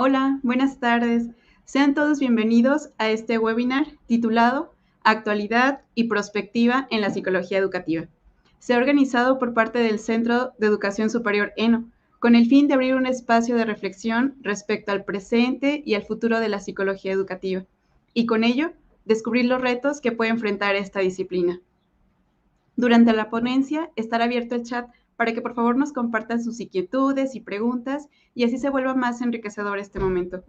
Hola, buenas tardes. Sean todos bienvenidos a este webinar titulado Actualidad y Prospectiva en la Psicología Educativa. Se ha organizado por parte del Centro de Educación Superior ENO, con el fin de abrir un espacio de reflexión respecto al presente y al futuro de la psicología educativa, y con ello descubrir los retos que puede enfrentar esta disciplina. Durante la ponencia estará abierto el chat para que por favor nos compartan sus inquietudes y preguntas y así se vuelva más enriquecedor este momento.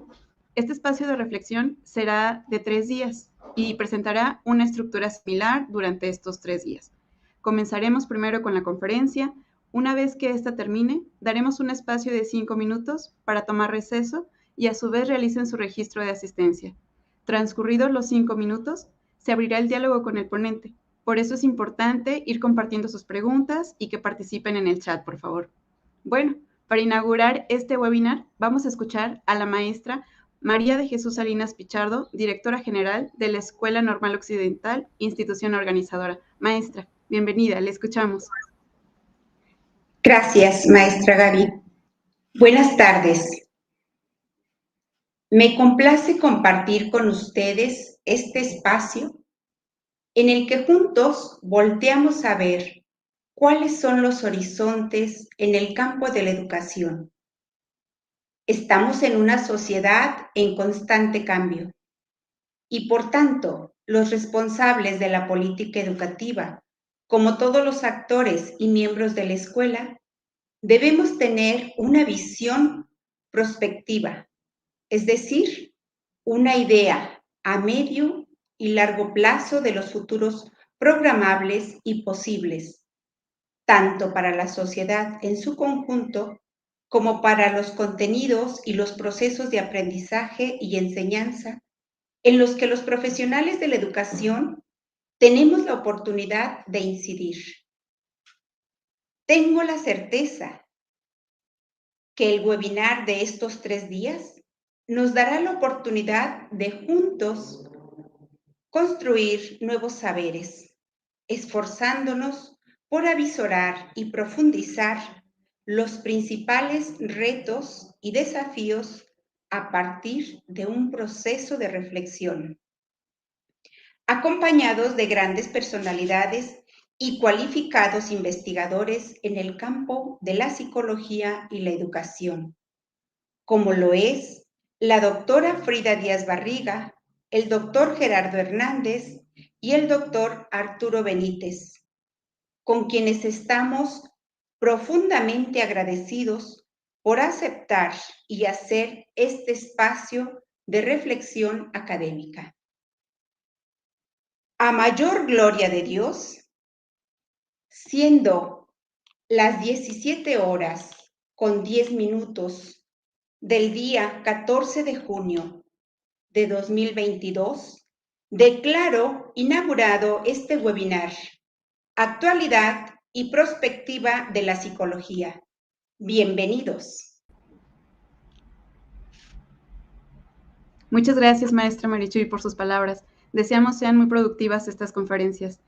Este espacio de reflexión será de 3 días y presentará una estructura similar durante estos 3 días. Comenzaremos primero con la conferencia. Una vez que esta termine, daremos un espacio de 5 minutos para tomar receso y a su vez realicen su registro de asistencia. Transcurridos los 5 minutos, se abrirá el diálogo con el ponente. Por eso es importante ir compartiendo sus preguntas y que participen en el chat, por favor. Bueno, para inaugurar este webinar, vamos a escuchar a la maestra María de Jesús Salinas Pichardo, directora general de la Escuela Normal Occidental, institución organizadora. Maestra, bienvenida, le escuchamos. Gracias, maestra Gaby. Buenas tardes. Me complace compartir con ustedes este espacio en el que juntos volteamos a ver cuáles son los horizontes en el campo de la educación. Estamos en una sociedad en constante cambio y, por tanto, los responsables de la política educativa, como todos los actores y miembros de la escuela, debemos tener una visión prospectiva, es decir, una idea a medio y largo plazo de los futuros programables y posibles, tanto para la sociedad en su conjunto como para los contenidos y los procesos de aprendizaje y enseñanza en los que los profesionales de la educación tenemos la oportunidad de incidir. Tengo la certeza que el webinar de estos 3 días nos dará la oportunidad de juntos construir nuevos saberes, esforzándonos por avisorar y profundizar los principales retos y desafíos a partir de un proceso de reflexión, acompañados de grandes personalidades y cualificados investigadores en el campo de la psicología y la educación, como lo es la doctora Frida Díaz Barriga, el doctor Gerardo Hernández y el doctor Arturo Benítez, con quienes estamos profundamente agradecidos por aceptar y hacer este espacio de reflexión académica. A mayor gloria de Dios, siendo las 17 horas con 10 minutos del día 14 de junio de 2022, declaro inaugurado este webinar, Actualidad y Prospectiva de la Psicología. Bienvenidos. Muchas gracias, maestra Marichuy, por sus palabras. Deseamos sean muy productivas estas conferencias.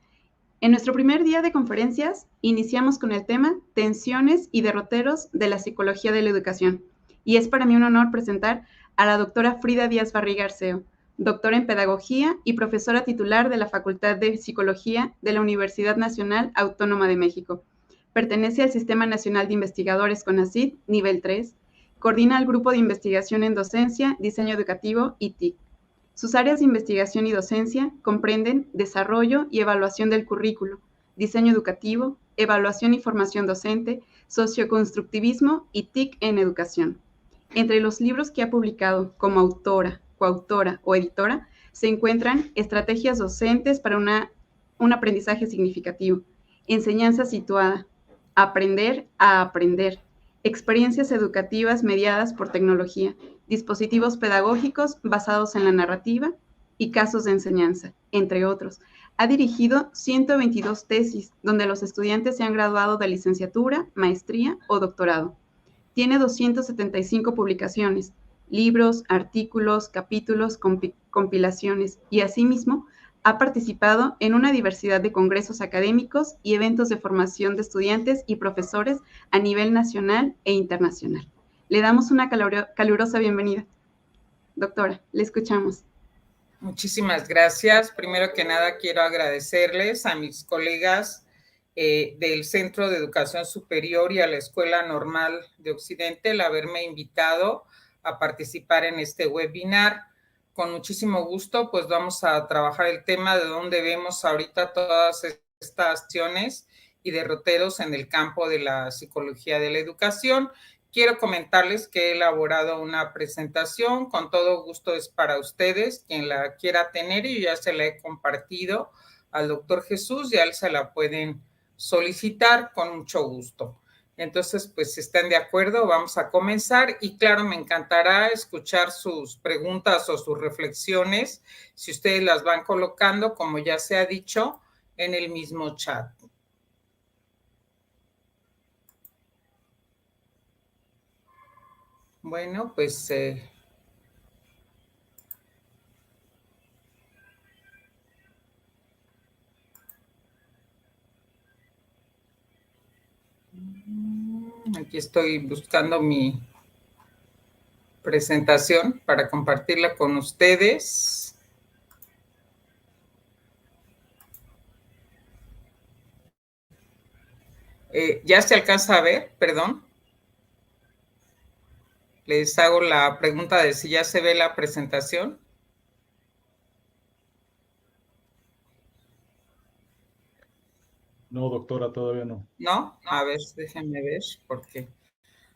En nuestro primer día de conferencias, iniciamos con el tema Tensiones y derroteros de la psicología de la educación. Y es para mí un honor presentar a la doctora Frida Díaz Barriga Arceo, doctora en Pedagogía y profesora titular de la Facultad de Psicología de la Universidad Nacional Autónoma de México. Pertenece al Sistema Nacional de Investigadores CONACYT, nivel 3. Coordina el Grupo de Investigación en Docencia, Diseño Educativo y TIC. Sus áreas de investigación y docencia comprenden desarrollo y evaluación del currículo, diseño educativo, evaluación y formación docente, socioconstructivismo y TIC en educación. Entre los libros que ha publicado como autora, coautora o editora se encuentran Estrategias docentes para un aprendizaje significativo, Enseñanza situada, Aprender a aprender, Experiencias educativas mediadas por tecnología, dispositivos pedagógicos basados en la narrativa y casos de enseñanza, entre otros. Ha dirigido 122 tesis, donde los estudiantes se han graduado de licenciatura, maestría o doctorado. Tiene 275 publicaciones, libros, artículos, capítulos, compilaciones y asimismo ha participado en una diversidad de congresos académicos y eventos de formación de estudiantes y profesores a nivel nacional e internacional. Le damos una calurosa bienvenida. Doctora, le escuchamos. Muchísimas gracias. Primero que nada, quiero agradecerles a mis colegas del Centro de Educación Superior y a la Escuela Normal de Occidente el haberme invitado a participar en este webinar. Con muchísimo gusto, pues vamos a trabajar el tema de dónde vemos ahorita todas estas acciones y derroteros en el campo de la psicología de la educación. Quiero comentarles que he elaborado una presentación, con todo gusto es para ustedes, quien la quiera tener, y yo ya se la he compartido al doctor Jesús, ya se la pueden solicitar con mucho gusto. Entonces, pues si están de acuerdo, vamos a comenzar y claro, me encantará escuchar sus preguntas o sus reflexiones, si ustedes las van colocando, como ya se ha dicho, en el mismo chat. Bueno, pues aquí estoy buscando mi presentación para compartirla con ustedes. ¿Ya se alcanza a ver? Perdón. Les hago la pregunta de si ya se ve la presentación. No, doctora, todavía no. ¿No? A ver, déjenme ver, porque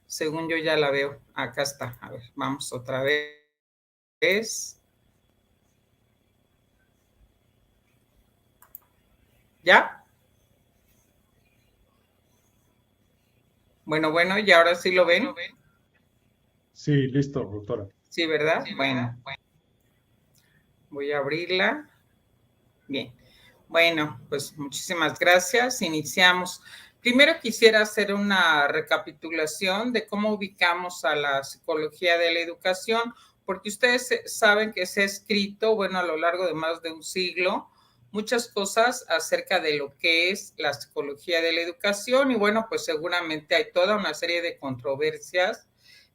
según yo ya la veo. Acá está. A ver, vamos otra vez. ¿Ya? Bueno, y ahora sí lo ven. Sí, listo, doctora. Sí, ¿verdad? Bueno. Voy a abrirla. Bien. Bueno, pues muchísimas gracias. Iniciamos. Primero quisiera hacer una recapitulación de cómo ubicamos a la psicología de la educación, porque ustedes saben que se ha escrito, bueno, a lo largo de más de un siglo, muchas cosas acerca de lo que es la psicología de la educación y bueno, pues seguramente hay toda una serie de controversias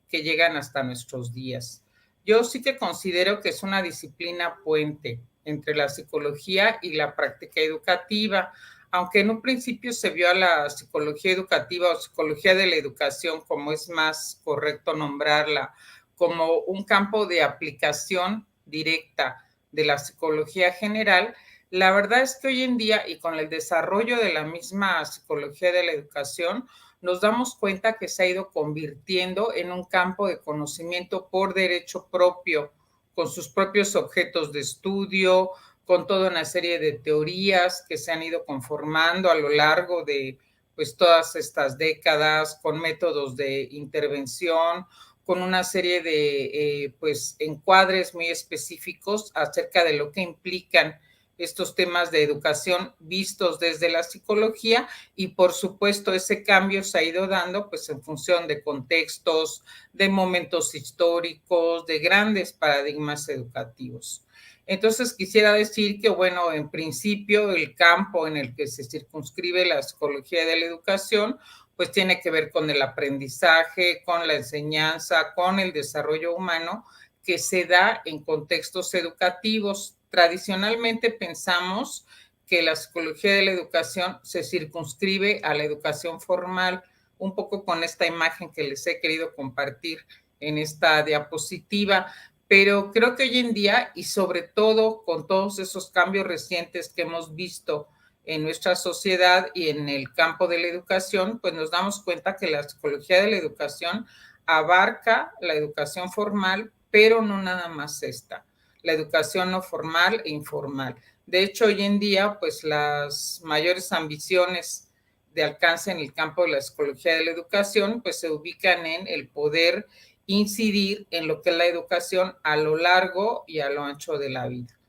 que llegan hasta nuestros días. Yo sí que considero que es una disciplina puente entre la psicología y la práctica educativa, aunque en un principio se vio a la psicología educativa o psicología de la educación, como es más correcto nombrarla, como un campo de aplicación directa de la psicología general. La verdad es que hoy en día y con el desarrollo de la misma psicología de la educación, nos damos cuenta que se ha ido convirtiendo en un campo de conocimiento por derecho propio, con sus propios objetos de estudio, con toda una serie de teorías que se han ido conformando a lo largo de pues todas estas décadas, con métodos de intervención, con una serie de pues encuadres muy específicos acerca de lo que implican estos temas de educación vistos desde la psicología y por supuesto ese cambio se ha ido dando pues en función de contextos, de momentos históricos, de grandes paradigmas educativos. Entonces quisiera decir que bueno, en principio el campo en el que se circunscribe la psicología de la educación pues tiene que ver con el aprendizaje, con la enseñanza, con el desarrollo humano que se da en contextos educativos. Tradicionalmente pensamos que la psicología de la educación se circunscribe a la educación formal, un poco con esta imagen que les he querido compartir en esta diapositiva, pero creo que hoy en día y sobre todo con todos esos cambios recientes que hemos visto en nuestra sociedad y en el campo de la educación, pues nos damos cuenta que la psicología de la educación abarca la educación formal, pero no nada más esta, la educación no formal e informal. De hecho, hoy en día, pues las mayores ambiciones de alcance en el campo de la psicología de la educación, pues se ubican en el poder incidir en lo que es la educación a lo largo y a lo ancho de la vida,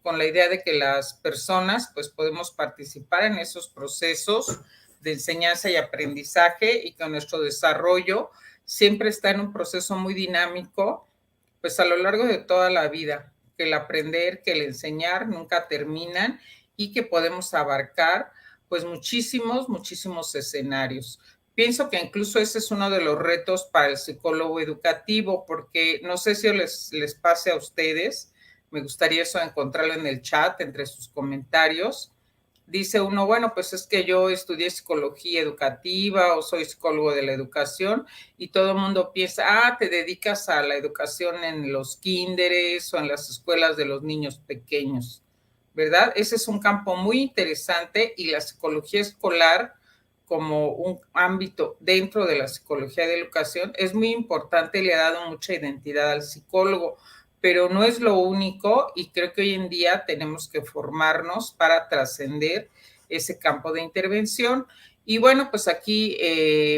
con la idea de que las personas pues podemos participar en esos procesos de enseñanza y aprendizaje y que nuestro desarrollo siempre está en un proceso muy dinámico, pues a lo largo de toda la vida, que el aprender, que el enseñar nunca terminan y que podemos abarcar pues muchísimos escenarios. Pienso que incluso ese es uno de los retos para el psicólogo educativo, porque no sé si les pase a ustedes, me gustaría eso encontrarlo en el chat, entre sus comentarios. Dice uno, bueno, pues es que yo estudié psicología educativa o soy psicólogo de la educación y todo el mundo piensa, te dedicas a la educación en los kinderes o en las escuelas de los niños pequeños, ¿verdad? Ese es un campo muy interesante y la psicología escolar como un ámbito dentro de la psicología de educación es muy importante y le ha dado mucha identidad al psicólogo, pero no es lo único y creo que hoy en día tenemos que formarnos para trascender ese campo de intervención. Y bueno, pues aquí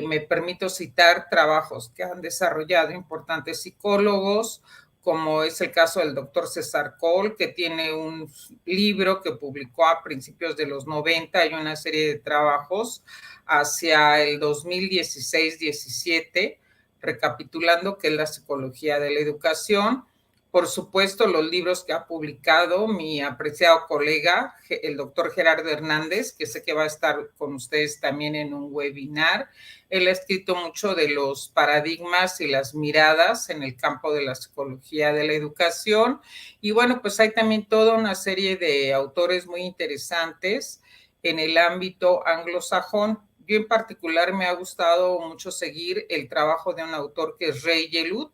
me permito citar trabajos que han desarrollado importantes psicólogos, como es el caso del doctor César Cole, que tiene un libro que publicó a principios de los 90 y una serie de trabajos hacia el 2016-17, recapitulando qué es la psicología de la educación. Por supuesto, los libros que ha publicado mi apreciado colega, el doctor Gerardo Hernández, que sé que va a estar con ustedes también en un webinar. Él ha escrito mucho de los paradigmas y las miradas en el campo de la psicología de la educación. Y bueno, pues hay también toda una serie de autores muy interesantes en el ámbito anglosajón. Yo en particular me ha gustado mucho seguir el trabajo de un autor que es Ray Yelud,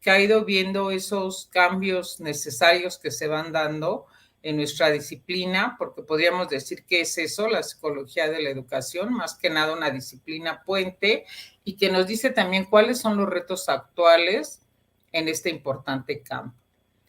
que ha ido viendo esos cambios necesarios que se van dando en nuestra disciplina, porque podríamos decir que es eso, la psicología de la educación, más que nada una disciplina puente, y que nos dice también cuáles son los retos actuales en este importante campo.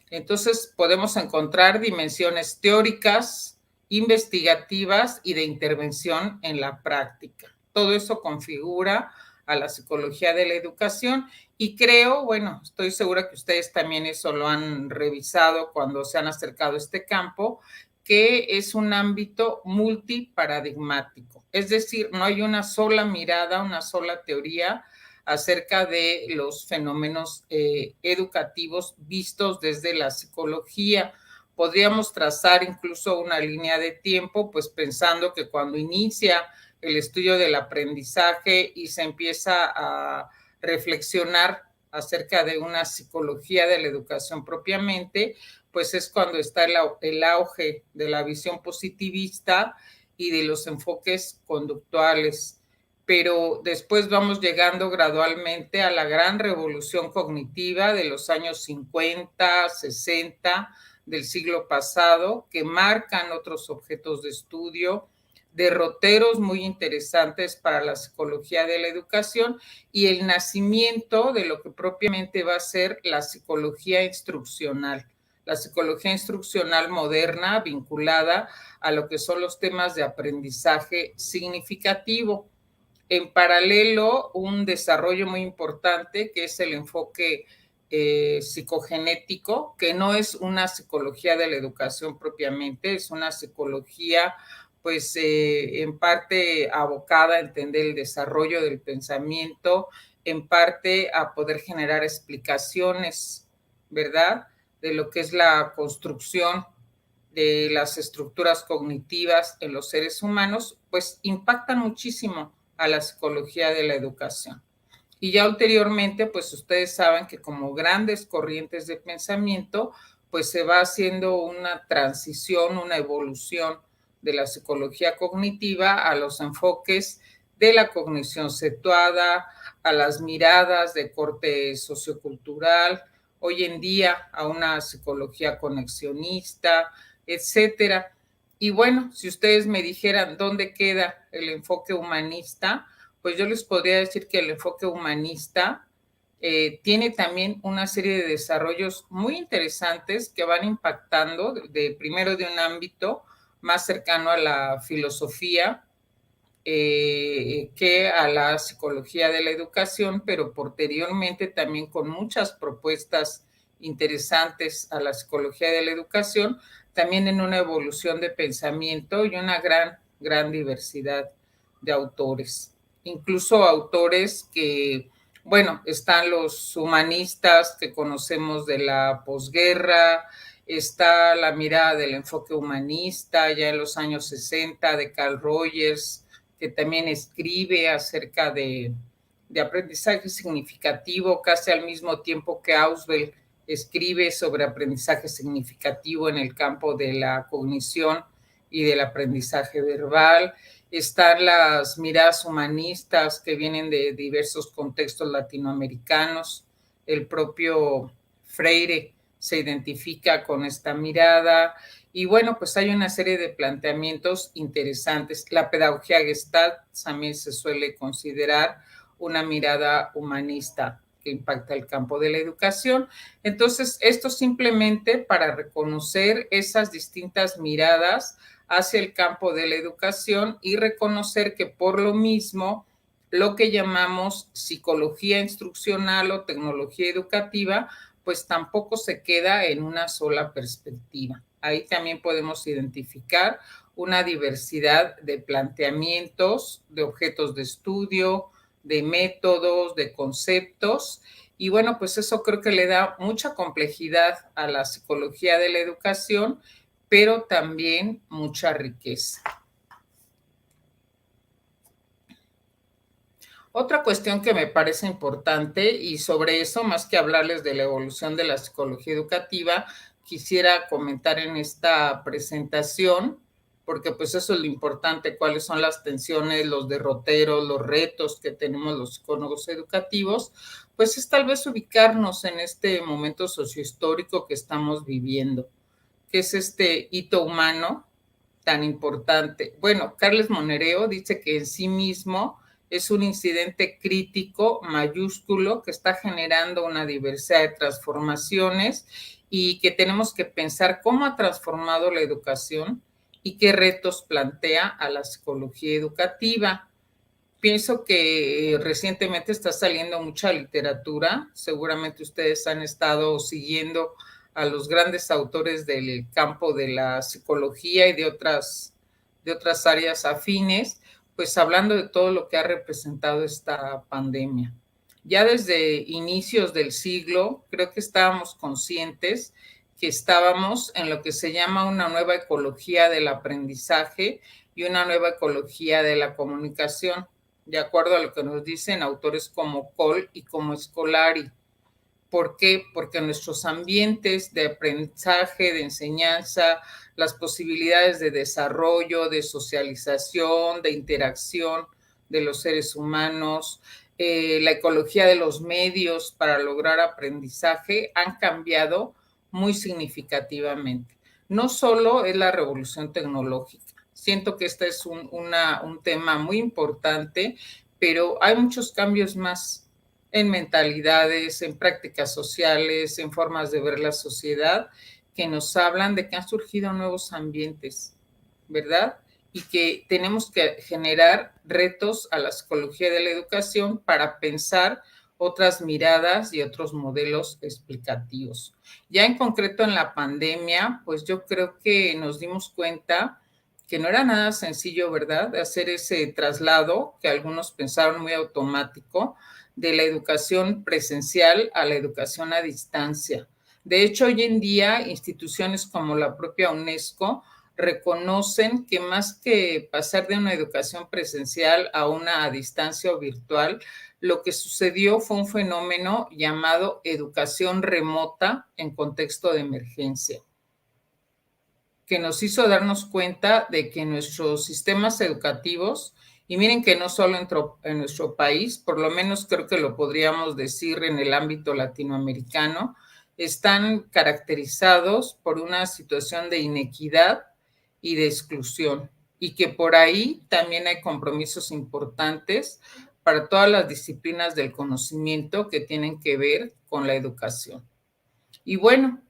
Entonces, podemos encontrar dimensiones teóricas, investigativas y de intervención en la práctica. Todo eso configura a la psicología de la educación y creo, bueno, estoy segura que ustedes también eso lo han revisado cuando se han acercado a este campo, que es un ámbito multiparadigmático. Es decir, no hay una sola mirada, una sola teoría acerca de los fenómenos educativos vistos desde la psicología. Podríamos trazar incluso una línea de tiempo, pues pensando que cuando inicia el estudio del aprendizaje y se empieza a reflexionar acerca de una psicología de la educación propiamente, pues es cuando está el auge de la visión positivista y de los enfoques conductuales. Pero después vamos llegando gradualmente a la gran revolución cognitiva de los años 50, 60 del siglo pasado, que marcan otros objetos de estudio, derroteros muy interesantes para la psicología de la educación y el nacimiento de lo que propiamente va a ser la psicología instruccional moderna vinculada a lo que son los temas de aprendizaje significativo. En paralelo, un desarrollo muy importante que es el enfoque psicogenético, que no es una psicología de la educación propiamente, es una psicología pues en parte abocada a entender el desarrollo del pensamiento, en parte a poder generar explicaciones, ¿verdad?, de lo que es la construcción de las estructuras cognitivas en los seres humanos, pues impactan muchísimo a la psicología de la educación. Y ya ulteriormente, pues ustedes saben que como grandes corrientes de pensamiento, pues se va haciendo una transición, una evolución de la psicología cognitiva a los enfoques de la cognición situada, a las miradas de corte sociocultural, hoy en día a una psicología conexionista, etcétera. Y bueno, si ustedes me dijeran dónde queda el enfoque humanista, pues yo les podría decir que el enfoque humanista tiene también una serie de desarrollos muy interesantes que van impactando primero de un ámbito más cercano a la filosofía que a la psicología de la educación, pero posteriormente también con muchas propuestas interesantes a la psicología de la educación, también en una evolución de pensamiento y una gran diversidad de autores. Incluso autores que, bueno, están los humanistas que conocemos de la posguerra, está la mirada del enfoque humanista ya en los años 60 de Carl Rogers, que también escribe acerca de aprendizaje significativo, casi al mismo tiempo que Auswell escribe sobre aprendizaje significativo en el campo de la cognición y del aprendizaje verbal. Están las miradas humanistas que vienen de diversos contextos latinoamericanos. El propio Freire se identifica con esta mirada. Y bueno, pues hay una serie de planteamientos interesantes. La pedagogía Gestalt también se suele considerar una mirada humanista que impacta el campo de la educación. Entonces, esto simplemente para reconocer esas distintas miradas hacia el campo de la educación y reconocer que por lo mismo lo que llamamos psicología instruccional o tecnología educativa, pues tampoco se queda en una sola perspectiva. Ahí también podemos identificar una diversidad de planteamientos, de objetos de estudio, de métodos, de conceptos. Y bueno, pues eso creo que le da mucha complejidad a la psicología de la educación, pero también mucha riqueza. Otra cuestión que me parece importante, y sobre eso, más que hablarles de la evolución de la psicología educativa, quisiera comentar en esta presentación, porque pues eso es lo importante, cuáles son las tensiones, los derroteros, los retos que tenemos los psicólogos educativos, pues es tal vez ubicarnos en este momento sociohistórico que estamos viviendo, que es este hito humano tan importante. Bueno, Carles Monereo dice que en sí mismo es un incidente crítico mayúsculo que está generando una diversidad de transformaciones y que tenemos que pensar cómo ha transformado la educación y qué retos plantea a la psicología educativa. Pienso que recientemente está saliendo mucha literatura, seguramente ustedes han estado siguiendo a los grandes autores del campo de la psicología y de otras áreas afines, pues hablando de todo lo que ha representado esta pandemia. Ya desde inicios del siglo, creo que estábamos conscientes que estábamos en lo que se llama una nueva ecología del aprendizaje y una nueva ecología de la comunicación, de acuerdo a lo que nos dicen autores como Cole y como Scolari. ¿Por qué? Porque nuestros ambientes de aprendizaje, de enseñanza, las posibilidades de desarrollo, de socialización, de interacción de los seres humanos, la ecología de los medios para lograr aprendizaje han cambiado muy significativamente. No solo es la revolución tecnológica, siento que este es un tema muy importante, pero hay muchos cambios más en mentalidades, en prácticas sociales, en formas de ver la sociedad, que nos hablan de que han surgido nuevos ambientes, ¿verdad? Y que tenemos que generar retos a la psicología de la educación para pensar otras miradas y otros modelos explicativos. Ya en concreto en la pandemia, pues yo creo que nos dimos cuenta que no era nada sencillo, ¿verdad?, de hacer ese traslado que algunos pensaron muy automático de la educación presencial a la educación a distancia. De hecho, hoy en día, instituciones como la propia UNESCO reconocen que más que pasar de una educación presencial a una a distancia o virtual, lo que sucedió fue un fenómeno llamado educación remota en contexto de emergencia, que nos hizo darnos cuenta de que nuestros sistemas educativos, y miren que no solo en nuestro país, por lo menos creo que lo podríamos decir en el ámbito latinoamericano, están caracterizados por una situación de inequidad y de exclusión, y que por ahí también hay compromisos importantes para todas las disciplinas del conocimiento que tienen que ver con la educación. Y bueno,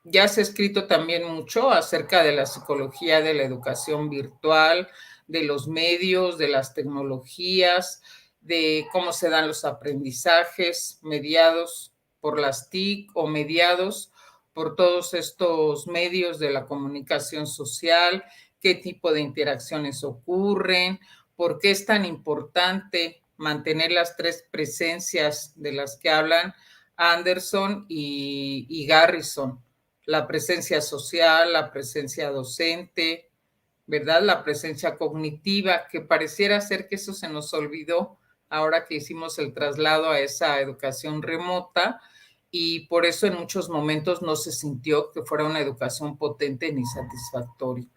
ya se ha escrito también mucho acerca de la psicología de la educación virtual, de los medios, de las tecnologías, de cómo se dan los aprendizajes mediados por las TIC o mediados por todos estos medios de la comunicación social, qué tipo de interacciones ocurren, por qué es tan importante mantener las tres presencias de las que hablan Anderson y Garrison, la presencia social, la presencia docente, ¿verdad? La presencia cognitiva, que pareciera ser que eso se nos olvidó ahora que hicimos el traslado a esa educación remota, y por eso en muchos momentos no se sintió que fuera una educación potente ni satisfactoria.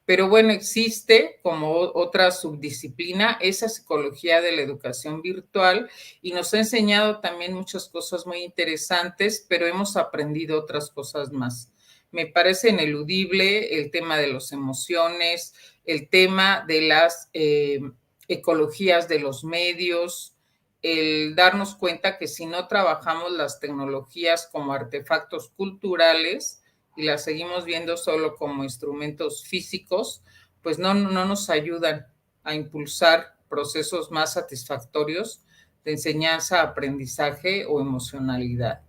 Pero bueno, existe como otra subdisciplina esa psicología de la educación virtual, y nos ha enseñado también muchas cosas muy interesantes, pero hemos aprendido otras cosas más. Me parece ineludible el tema de las emociones, el tema de las ecologías de los medios, el darnos cuenta que si no trabajamos las tecnologías como artefactos culturales y las seguimos viendo solo como instrumentos físicos, pues no nos ayudan a impulsar procesos más satisfactorios de enseñanza, aprendizaje o emocionalidad.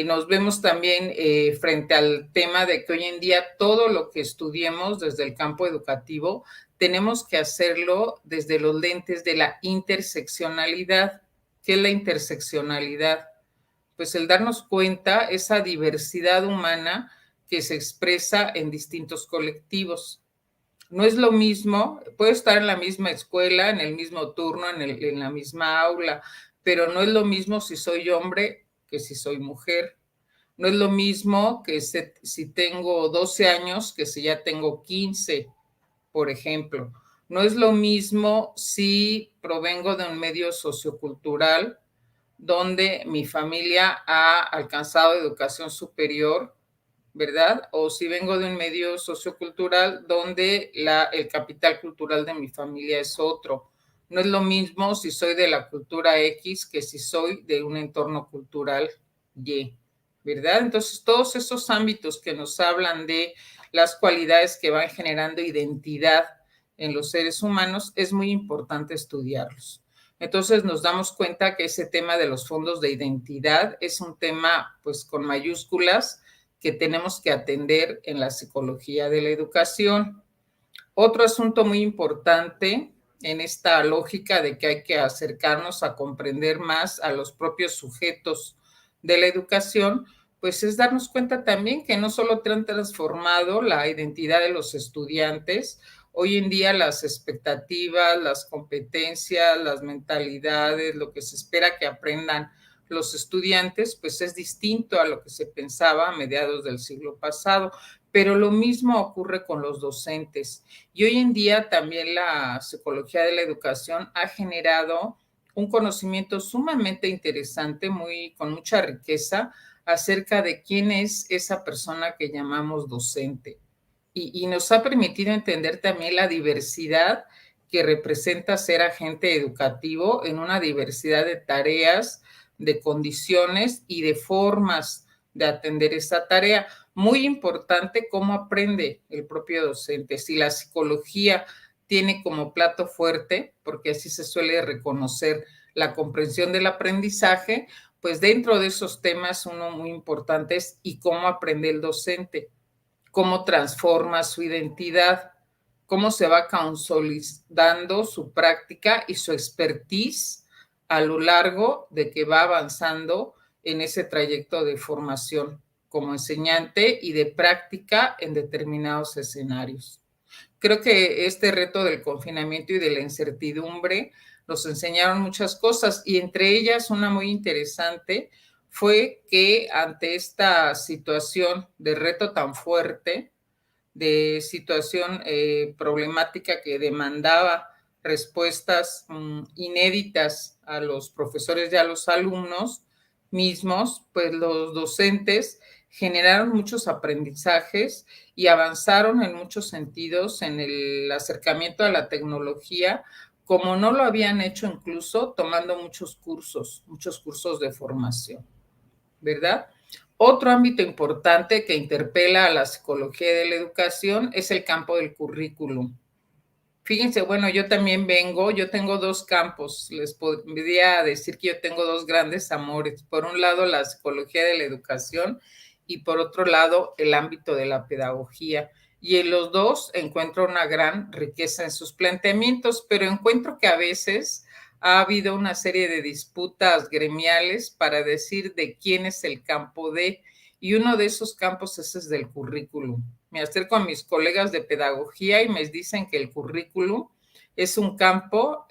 Nos vemos también frente al tema de que hoy en día todo lo que estudiemos desde el campo educativo tenemos que hacerlo desde los lentes de la interseccionalidad. ¿Qué es la interseccionalidad? Pues el darnos cuenta esa diversidad humana que se expresa en distintos colectivos. No es lo mismo, puedo estar en la misma escuela, en el mismo turno, en la misma aula, pero no es lo mismo si soy hombre que si soy mujer. No es lo mismo que si tengo 12 años que si ya tengo 15, por ejemplo. No es lo mismo si provengo de un medio sociocultural donde mi familia ha alcanzado educación superior, ¿verdad? O si vengo de un medio sociocultural donde el capital cultural de mi familia es otro. No es lo mismo si soy de la cultura X que si soy de un entorno cultural Y, ¿verdad? Entonces, todos esos ámbitos que nos hablan de las cualidades que van generando identidad en los seres humanos, es muy importante estudiarlos. Entonces nos damos cuenta que ese tema de los fondos de identidad es un tema pues con mayúsculas que tenemos que atender en la psicología de la educación. Otro asunto muy importante en esta lógica de que hay que acercarnos a comprender más a los propios sujetos de la educación, pues es darnos cuenta también que no solo han transformado la identidad de los estudiantes, hoy en día las expectativas, las competencias, las mentalidades, lo que se espera que aprendan los estudiantes, pues es distinto a lo que se pensaba a mediados del siglo pasado, pero lo mismo ocurre con los docentes. Y hoy en día también la psicología de la educación ha generado un conocimiento sumamente interesante, con mucha riqueza, acerca de quién es esa persona que llamamos docente. Y nos ha permitido entender también la diversidad que representa ser agente educativo en una diversidad de tareas, de condiciones y de formas de atender esa tarea. Muy importante cómo aprende el propio docente. Si la psicología tiene como plato fuerte, porque así se suele reconocer la comprensión del aprendizaje, pues dentro de esos temas uno muy importante es ¿y cómo aprende el docente? ¿Cómo transforma su identidad? ¿Cómo se va consolidando su práctica y su expertise a lo largo de que va avanzando en ese trayecto de formación como enseñante y de práctica en determinados escenarios? Creo que este reto del confinamiento y de la incertidumbre nos enseñaron muchas cosas, y entre ellas una muy interesante fue que ante esta situación de reto tan fuerte, de situación problemática que demandaba respuestas inéditas a los profesores y a los alumnos mismos, pues los docentes generaron muchos aprendizajes y avanzaron en muchos sentidos en el acercamiento a la tecnología, como no lo habían hecho incluso tomando muchos cursos de formación, ¿verdad? Otro ámbito importante que interpela a la psicología de la educación es el campo del currículum. Fíjense, bueno, yo tengo dos campos, les podría decir que yo tengo dos grandes amores. Por un lado, la psicología de la educación y por otro lado, el ámbito de la pedagogía. Y en los dos encuentro una gran riqueza en sus planteamientos, pero encuentro que a veces ha habido una serie de disputas gremiales para decir de quién es el campo de, y uno de esos campos es el del currículum. me acerco a mis colegas de pedagogía y me dicen que el currículum es un campo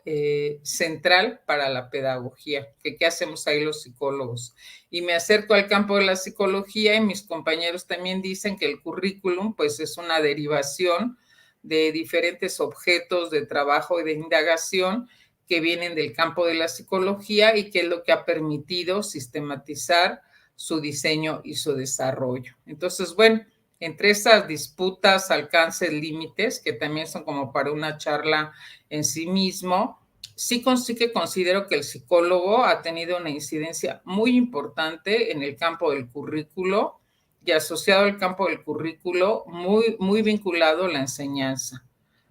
central para la pedagogía, que qué hacemos ahí los psicólogos. Y me acerco al campo de la psicología y mis compañeros también dicen que el currículum pues es una derivación de diferentes objetos de trabajo y de indagación que vienen del campo de la psicología y que es lo que ha permitido sistematizar su diseño y su desarrollo. Entonces, bueno, entre esas disputas, alcances, límites, que también son como para una charla en sí mismo, sí que considero que el psicólogo ha tenido una incidencia muy importante en el campo del currículo y asociado al campo del currículo, muy vinculado a la enseñanza.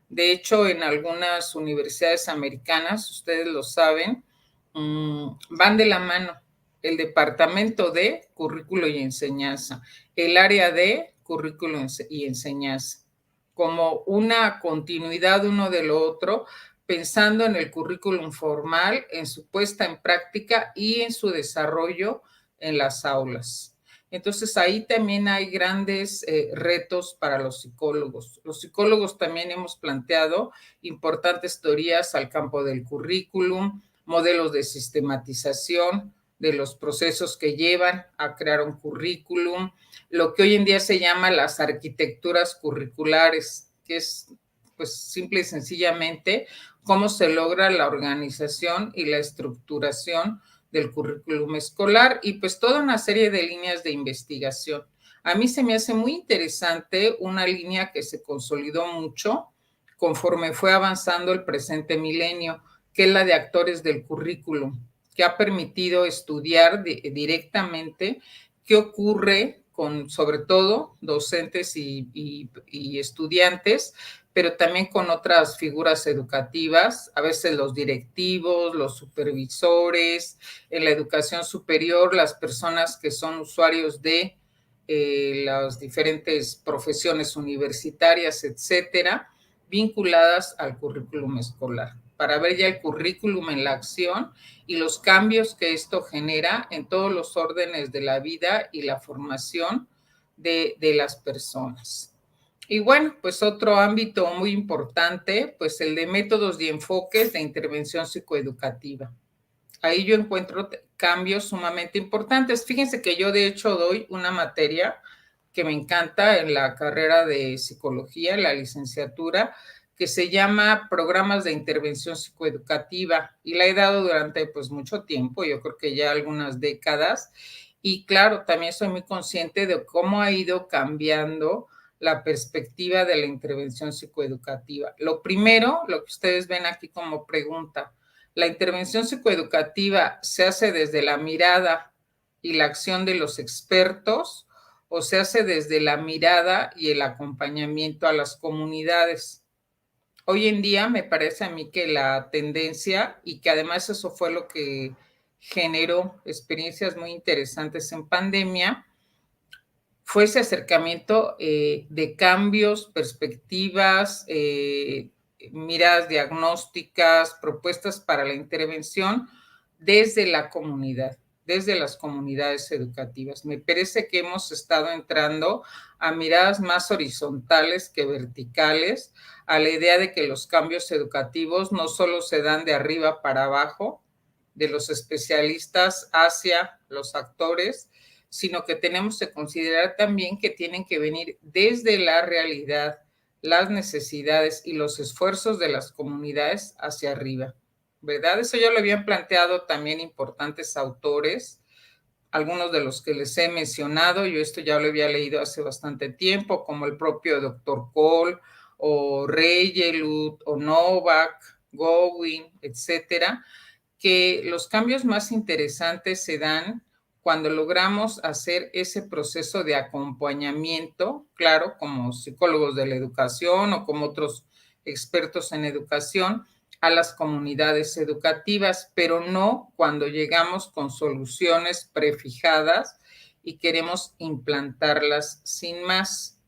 De hecho, en algunas universidades americanas, ustedes lo saben, van de la mano el departamento de currículo y enseñanza, el área de currículo y enseñanza, como una continuidad uno de lo otro, pensando en el currículum formal, en su puesta en práctica y en su desarrollo en las aulas. Entonces, ahí también hay grandes retos para los psicólogos. Los psicólogos también hemos planteado importantes teorías al campo del currículum, modelos de sistematización de los procesos que llevan a crear un currículum, lo que hoy en día se llama las arquitecturas curriculares, que es pues simple y sencillamente cómo se logra la organización y la estructuración del currículum escolar y pues toda una serie de líneas de investigación. A mí se me hace muy interesante una línea que se consolidó mucho conforme fue avanzando el presente milenio, que es la de actores del currículum, que ha permitido estudiar directamente qué ocurre con, sobre todo, docentes y estudiantes, pero también con otras figuras educativas, a veces los directivos, los supervisores, en la educación superior, las personas que son usuarios de las diferentes profesiones universitarias, etcétera, vinculadas al currículum escolar, para ver ya el currículum en la acción y los cambios que esto genera en todos los órdenes de la vida y la formación de las personas. Y bueno, pues otro ámbito muy importante, pues el de métodos y enfoques de intervención psicoeducativa. Ahí yo encuentro cambios sumamente importantes. Fíjense que yo de hecho doy una materia que me encanta en la carrera de psicología, en la licenciatura, que se llama Programas de Intervención Psicoeducativa y la he dado durante pues mucho tiempo, yo creo que ya algunas décadas. Y claro, también soy muy consciente de cómo ha ido cambiando la perspectiva de la intervención psicoeducativa. Lo primero, lo que ustedes ven aquí como pregunta, ¿la intervención psicoeducativa se hace desde la mirada y la acción de los expertos o se hace desde la mirada y el acompañamiento a las comunidades? Hoy en día me parece a mí que la tendencia, y que además eso fue lo que generó experiencias muy interesantes en pandemia, fue ese acercamiento de cambios, perspectivas, miradas diagnósticas, propuestas para la intervención desde la comunidad, desde las comunidades educativas. Me parece que hemos estado entrando a miradas más horizontales que verticales, a la idea de que los cambios educativos no solo se dan de arriba para abajo, de los especialistas hacia los actores, sino que tenemos que considerar también que tienen que venir desde la realidad, las necesidades y los esfuerzos de las comunidades hacia arriba, ¿verdad? Eso ya lo habían planteado también importantes autores, algunos de los que les he mencionado, yo esto ya lo había leído hace bastante tiempo, como el propio Dr. Cole, o Reyelut, o Novak, Gowin, etcétera, que los cambios más interesantes se dan cuando logramos hacer ese proceso de acompañamiento, claro, como psicólogos de la educación o como otros expertos en educación, a las comunidades educativas, pero no cuando llegamos con soluciones prefijadas y queremos implantarlas sin más,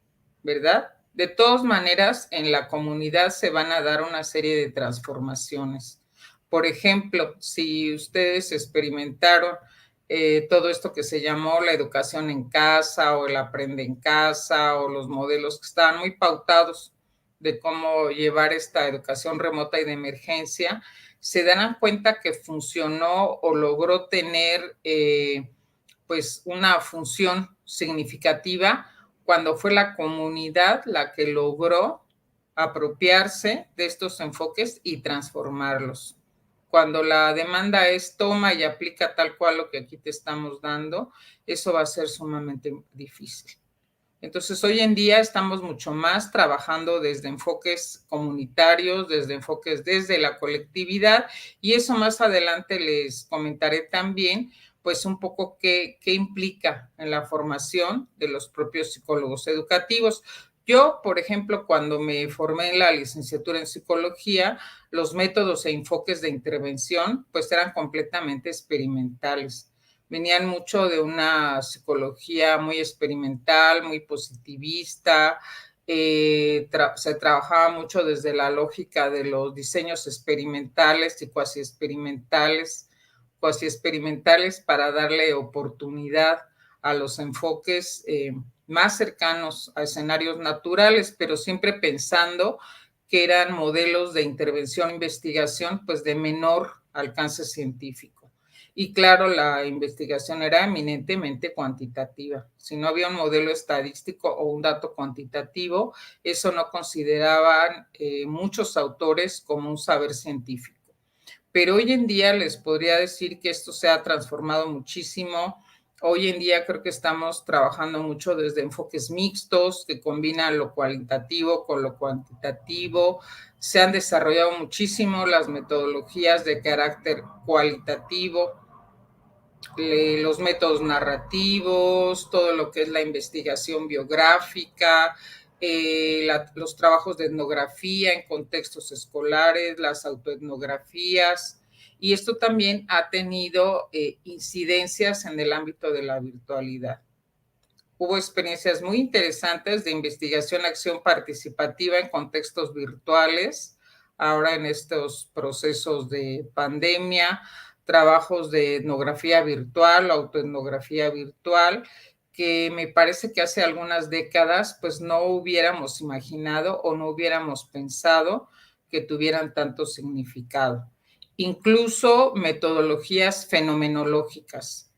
¿verdad? De todas maneras, en la comunidad se van a dar una serie de transformaciones. Por ejemplo, si ustedes experimentaron todo esto que se llamó la educación en casa o el aprende en casa o los modelos que estaban muy pautados de cómo llevar esta educación remota y de emergencia, se darán cuenta que funcionó o logró tener pues una función significativa cuando fue la comunidad la que logró apropiarse de estos enfoques y transformarlos. Cuando la demanda es toma y aplica tal cual lo que aquí te estamos dando, eso va a ser sumamente difícil. Entonces, hoy en día estamos mucho más trabajando desde enfoques comunitarios, desde enfoques desde la colectividad, y eso más adelante les comentaré también, pues un poco qué implica en la formación de los propios psicólogos educativos. Yo, por ejemplo, cuando me formé en la licenciatura en psicología, los métodos e enfoques de intervención pues eran completamente experimentales. Venían mucho de una psicología muy experimental, muy positivista, se trabajaba mucho desde la lógica de los diseños experimentales y cuasi experimentales para darle oportunidad a los enfoques más cercanos a escenarios naturales, pero siempre pensando que eran modelos de intervención e investigación pues de menor alcance científico. Y claro, la investigación era eminentemente cuantitativa. Si no había un modelo estadístico o un dato cuantitativo, eso no consideraban muchos autores como un saber científico. Pero hoy en día les podría decir que esto se ha transformado muchísimo. Hoy en día creo que estamos trabajando mucho desde enfoques mixtos que combinan lo cualitativo con lo cuantitativo. Se han desarrollado muchísimo las metodologías de carácter cualitativo, los métodos narrativos, todo lo que es la investigación biográfica, los trabajos de etnografía en contextos escolares, las autoetnografías, y esto también ha tenido incidencias en el ámbito de la virtualidad. Hubo experiencias muy interesantes de investigación-acción participativa en contextos virtuales, ahora en estos procesos de pandemia, trabajos de etnografía virtual, autoetnografía virtual, que me parece que hace algunas décadas pues no hubiéramos imaginado o no hubiéramos pensado que tuvieran tanto significado. Incluso metodologías fenomenológicas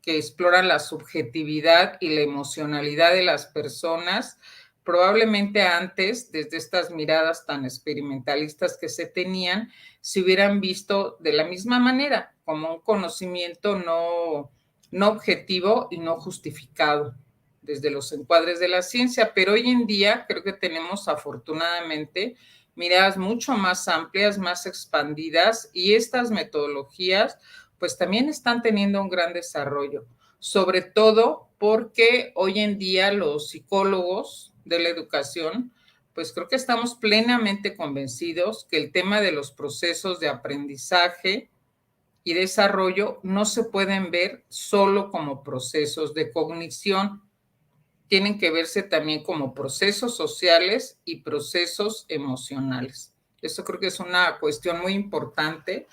que exploran la subjetividad y la emocionalidad de las personas, probablemente antes, desde estas miradas tan experimentalistas que se tenían, se hubieran visto de la misma manera, como un conocimiento no objetivo y no justificado desde los encuadres de la ciencia, pero hoy en día creo que tenemos afortunadamente miradas mucho más amplias, más expandidas, y estas metodologías pues también están teniendo un gran desarrollo, sobre todo porque hoy en día los psicólogos de la educación, pues creo que estamos plenamente convencidos que el tema de los procesos de aprendizaje y desarrollo no se pueden ver solo como procesos de cognición, tienen que verse también como procesos sociales y procesos emocionales. Eso creo que es una cuestión muy importante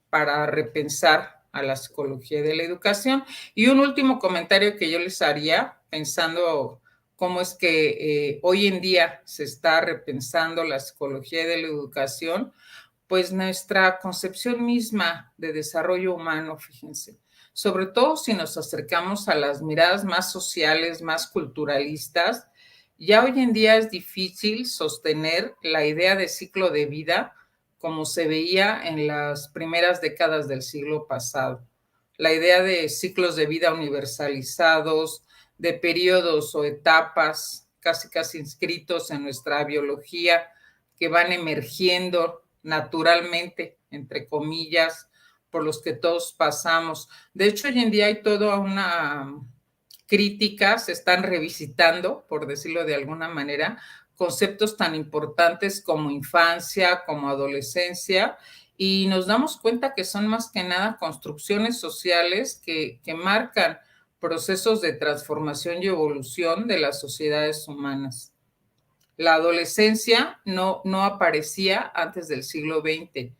para repensar a la psicología de la educación. Y un último comentario que yo les haría, pensando cómo es que hoy en día se está repensando la psicología de la educación, pues nuestra concepción misma de desarrollo humano, fíjense, sobre todo si nos acercamos a las miradas más sociales, más culturalistas, ya hoy en día es difícil sostener la idea de ciclo de vida como se veía en las primeras décadas del siglo pasado. La idea de ciclos de vida universalizados, de periodos o etapas casi inscritos en nuestra biología que van emergiendo naturalmente, entre comillas, por los que todos pasamos. De hecho, hoy en día hay toda una crítica, se están revisitando, por decirlo de alguna manera, conceptos tan importantes como infancia, como adolescencia, y nos damos cuenta que son más que nada construcciones sociales que marcan procesos de transformación y evolución de las sociedades humanas. La adolescencia no aparecía antes del siglo XX,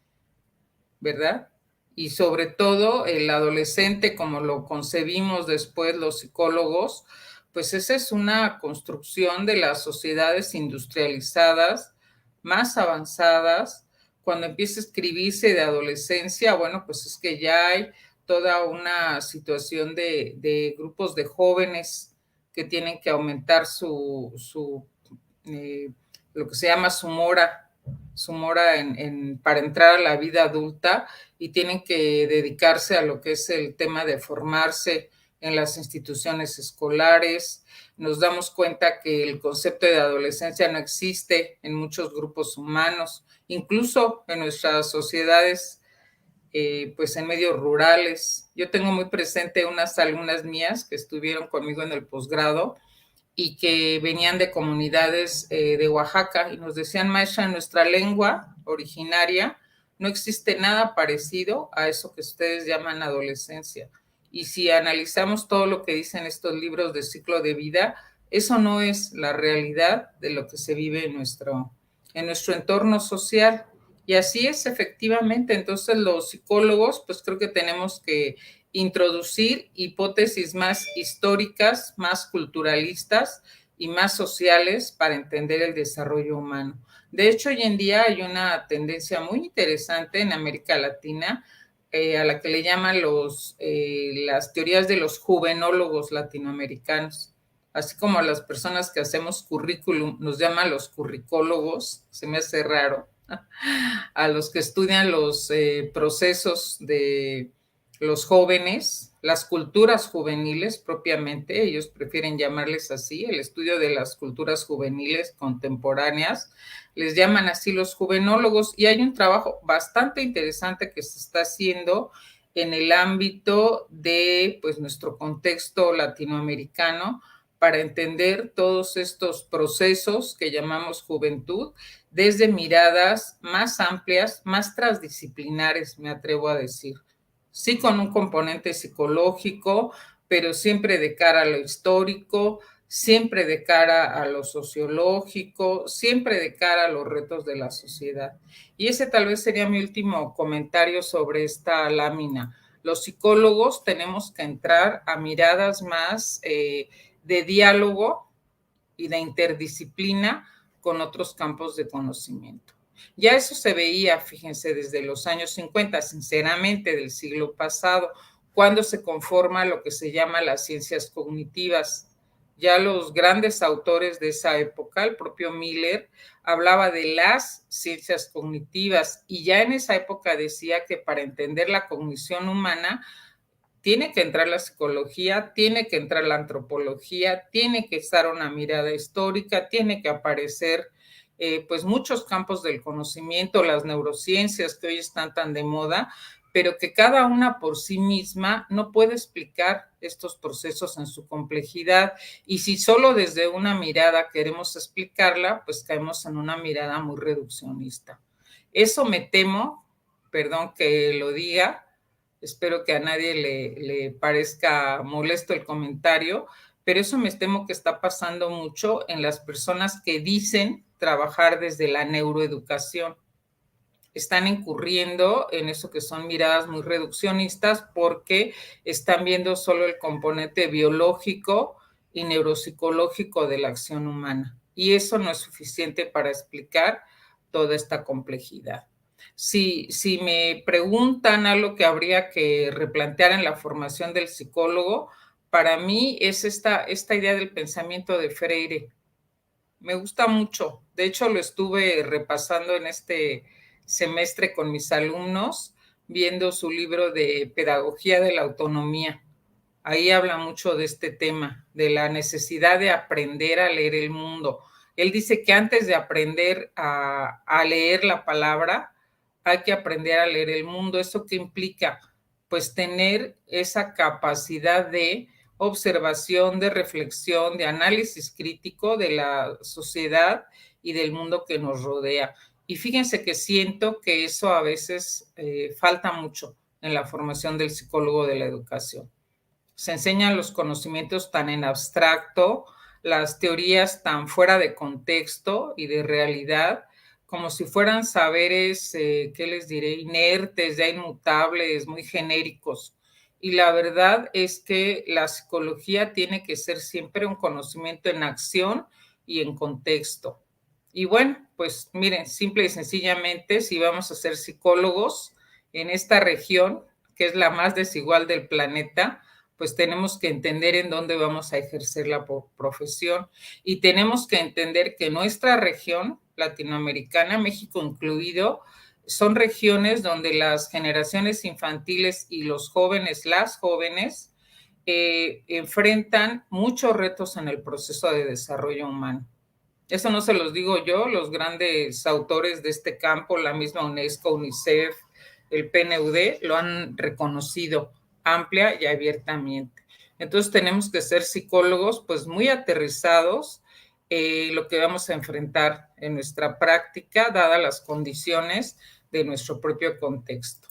¿verdad? y sobre todo el adolescente, como lo concebimos después los psicólogos, pues esa es una construcción de las sociedades industrializadas más avanzadas. Cuando empieza a escribirse de adolescencia, bueno, pues es que ya hay toda una situación de grupos de jóvenes que tienen que aumentar lo que se llama su mora para entrar a la vida adulta, y tienen que dedicarse a lo que es el tema de formarse en las instituciones escolares. Nos damos cuenta que el concepto de adolescencia no existe en muchos grupos humanos, incluso en nuestras sociedades, pues en medios rurales. Yo tengo muy presente unas alumnas mías que estuvieron conmigo en el posgrado y que venían de comunidades de Oaxaca y nos decían: maestra, en nuestra lengua originaria no existe nada parecido a eso que ustedes llaman adolescencia. Y si analizamos todo lo que dicen estos libros de ciclo de vida, eso no es la realidad de lo que se vive en nuestro entorno social. Y así es, efectivamente. Entonces los psicólogos, pues creo que tenemos que introducir hipótesis más históricas, más culturalistas y más sociales para entender el desarrollo humano. De hecho, hoy en día hay una tendencia muy interesante en América Latina, a la que le llaman las teorías de los juvenólogos latinoamericanos. Así como a las personas que hacemos currículum nos llaman los curricólogos, se me hace raro, a los que estudian los procesos de los jóvenes, las culturas juveniles propiamente, ellos prefieren llamarles así, el estudio de las culturas juveniles contemporáneas, les llaman así los juvenólogos, y hay un trabajo bastante interesante que se está haciendo en el ámbito de pues nuestro contexto latinoamericano para entender todos estos procesos que llamamos juventud desde miradas más amplias, más transdisciplinares, me atrevo a decir. Sí, con un componente psicológico, pero siempre de cara a lo histórico, siempre de cara a lo sociológico, siempre de cara a los retos de la sociedad. Y ese tal vez sería mi último comentario sobre esta lámina. Los psicólogos tenemos que entrar a miradas más de diálogo y de interdisciplina con otros campos de conocimiento. Ya eso se veía, fíjense, desde los años 50, sinceramente, del siglo pasado, cuando se conforma lo que se llama las ciencias cognitivas. Ya los grandes autores de esa época, el propio Miller, hablaba de las ciencias cognitivas, y ya en esa época decía que para entender la cognición humana tiene que entrar la psicología, tiene que entrar la antropología, tiene que estar una mirada histórica, tiene que aparecer pues muchos campos del conocimiento, las neurociencias que hoy están tan de moda, pero que cada una por sí misma no puede explicar estos procesos en su complejidad. Y si solo desde una mirada queremos explicarla, pues caemos en una mirada muy reduccionista. Eso me temo, perdón que lo diga, espero que a nadie le parezca molesto el comentario, pero eso me temo que está pasando mucho en las personas que dicen trabajar desde la neuroeducación. Están incurriendo en eso que son miradas muy reduccionistas porque están viendo solo el componente biológico y neuropsicológico de la acción humana. Y eso no es suficiente para explicar toda esta complejidad. Si me preguntan algo que habría que replantear en la formación del psicólogo, para mí es esta idea del pensamiento de Freire. Me gusta mucho. De hecho, lo estuve repasando en este semestre con mis alumnos, viendo su libro de Pedagogía de la Autonomía. Ahí habla mucho de este tema, de la necesidad de aprender a leer el mundo. Él dice que antes de aprender a leer la palabra, hay que aprender a leer el mundo. ¿Eso qué implica? Pues tener esa capacidad de observación, de reflexión, de análisis crítico de la sociedad y del mundo que nos rodea. Y fíjense que siento que eso a veces falta mucho en la formación del psicólogo de la educación. Se enseñan los conocimientos tan en abstracto, las teorías tan fuera de contexto y de realidad, como si fueran saberes, ¿qué les diré? Inertes, ya inmutables, muy genéricos. Y la verdad es que la psicología tiene que ser siempre un conocimiento en acción y en contexto. Y bueno, pues miren, simple y sencillamente, si vamos a ser psicólogos en esta región, que es la más desigual del planeta, pues tenemos que entender en dónde vamos a ejercer la profesión y tenemos que entender que nuestra región latinoamericana, México incluido, son regiones donde las generaciones infantiles y los jóvenes, las jóvenes, enfrentan muchos retos en el proceso de desarrollo humano. Eso no se los digo yo, los grandes autores de este campo, la misma UNESCO, UNICEF, el PNUD, lo han reconocido amplia y abiertamente. Entonces tenemos que ser psicólogos pues muy aterrizados lo que vamos a enfrentar en nuestra práctica, dadas las condiciones de nuestro propio contexto.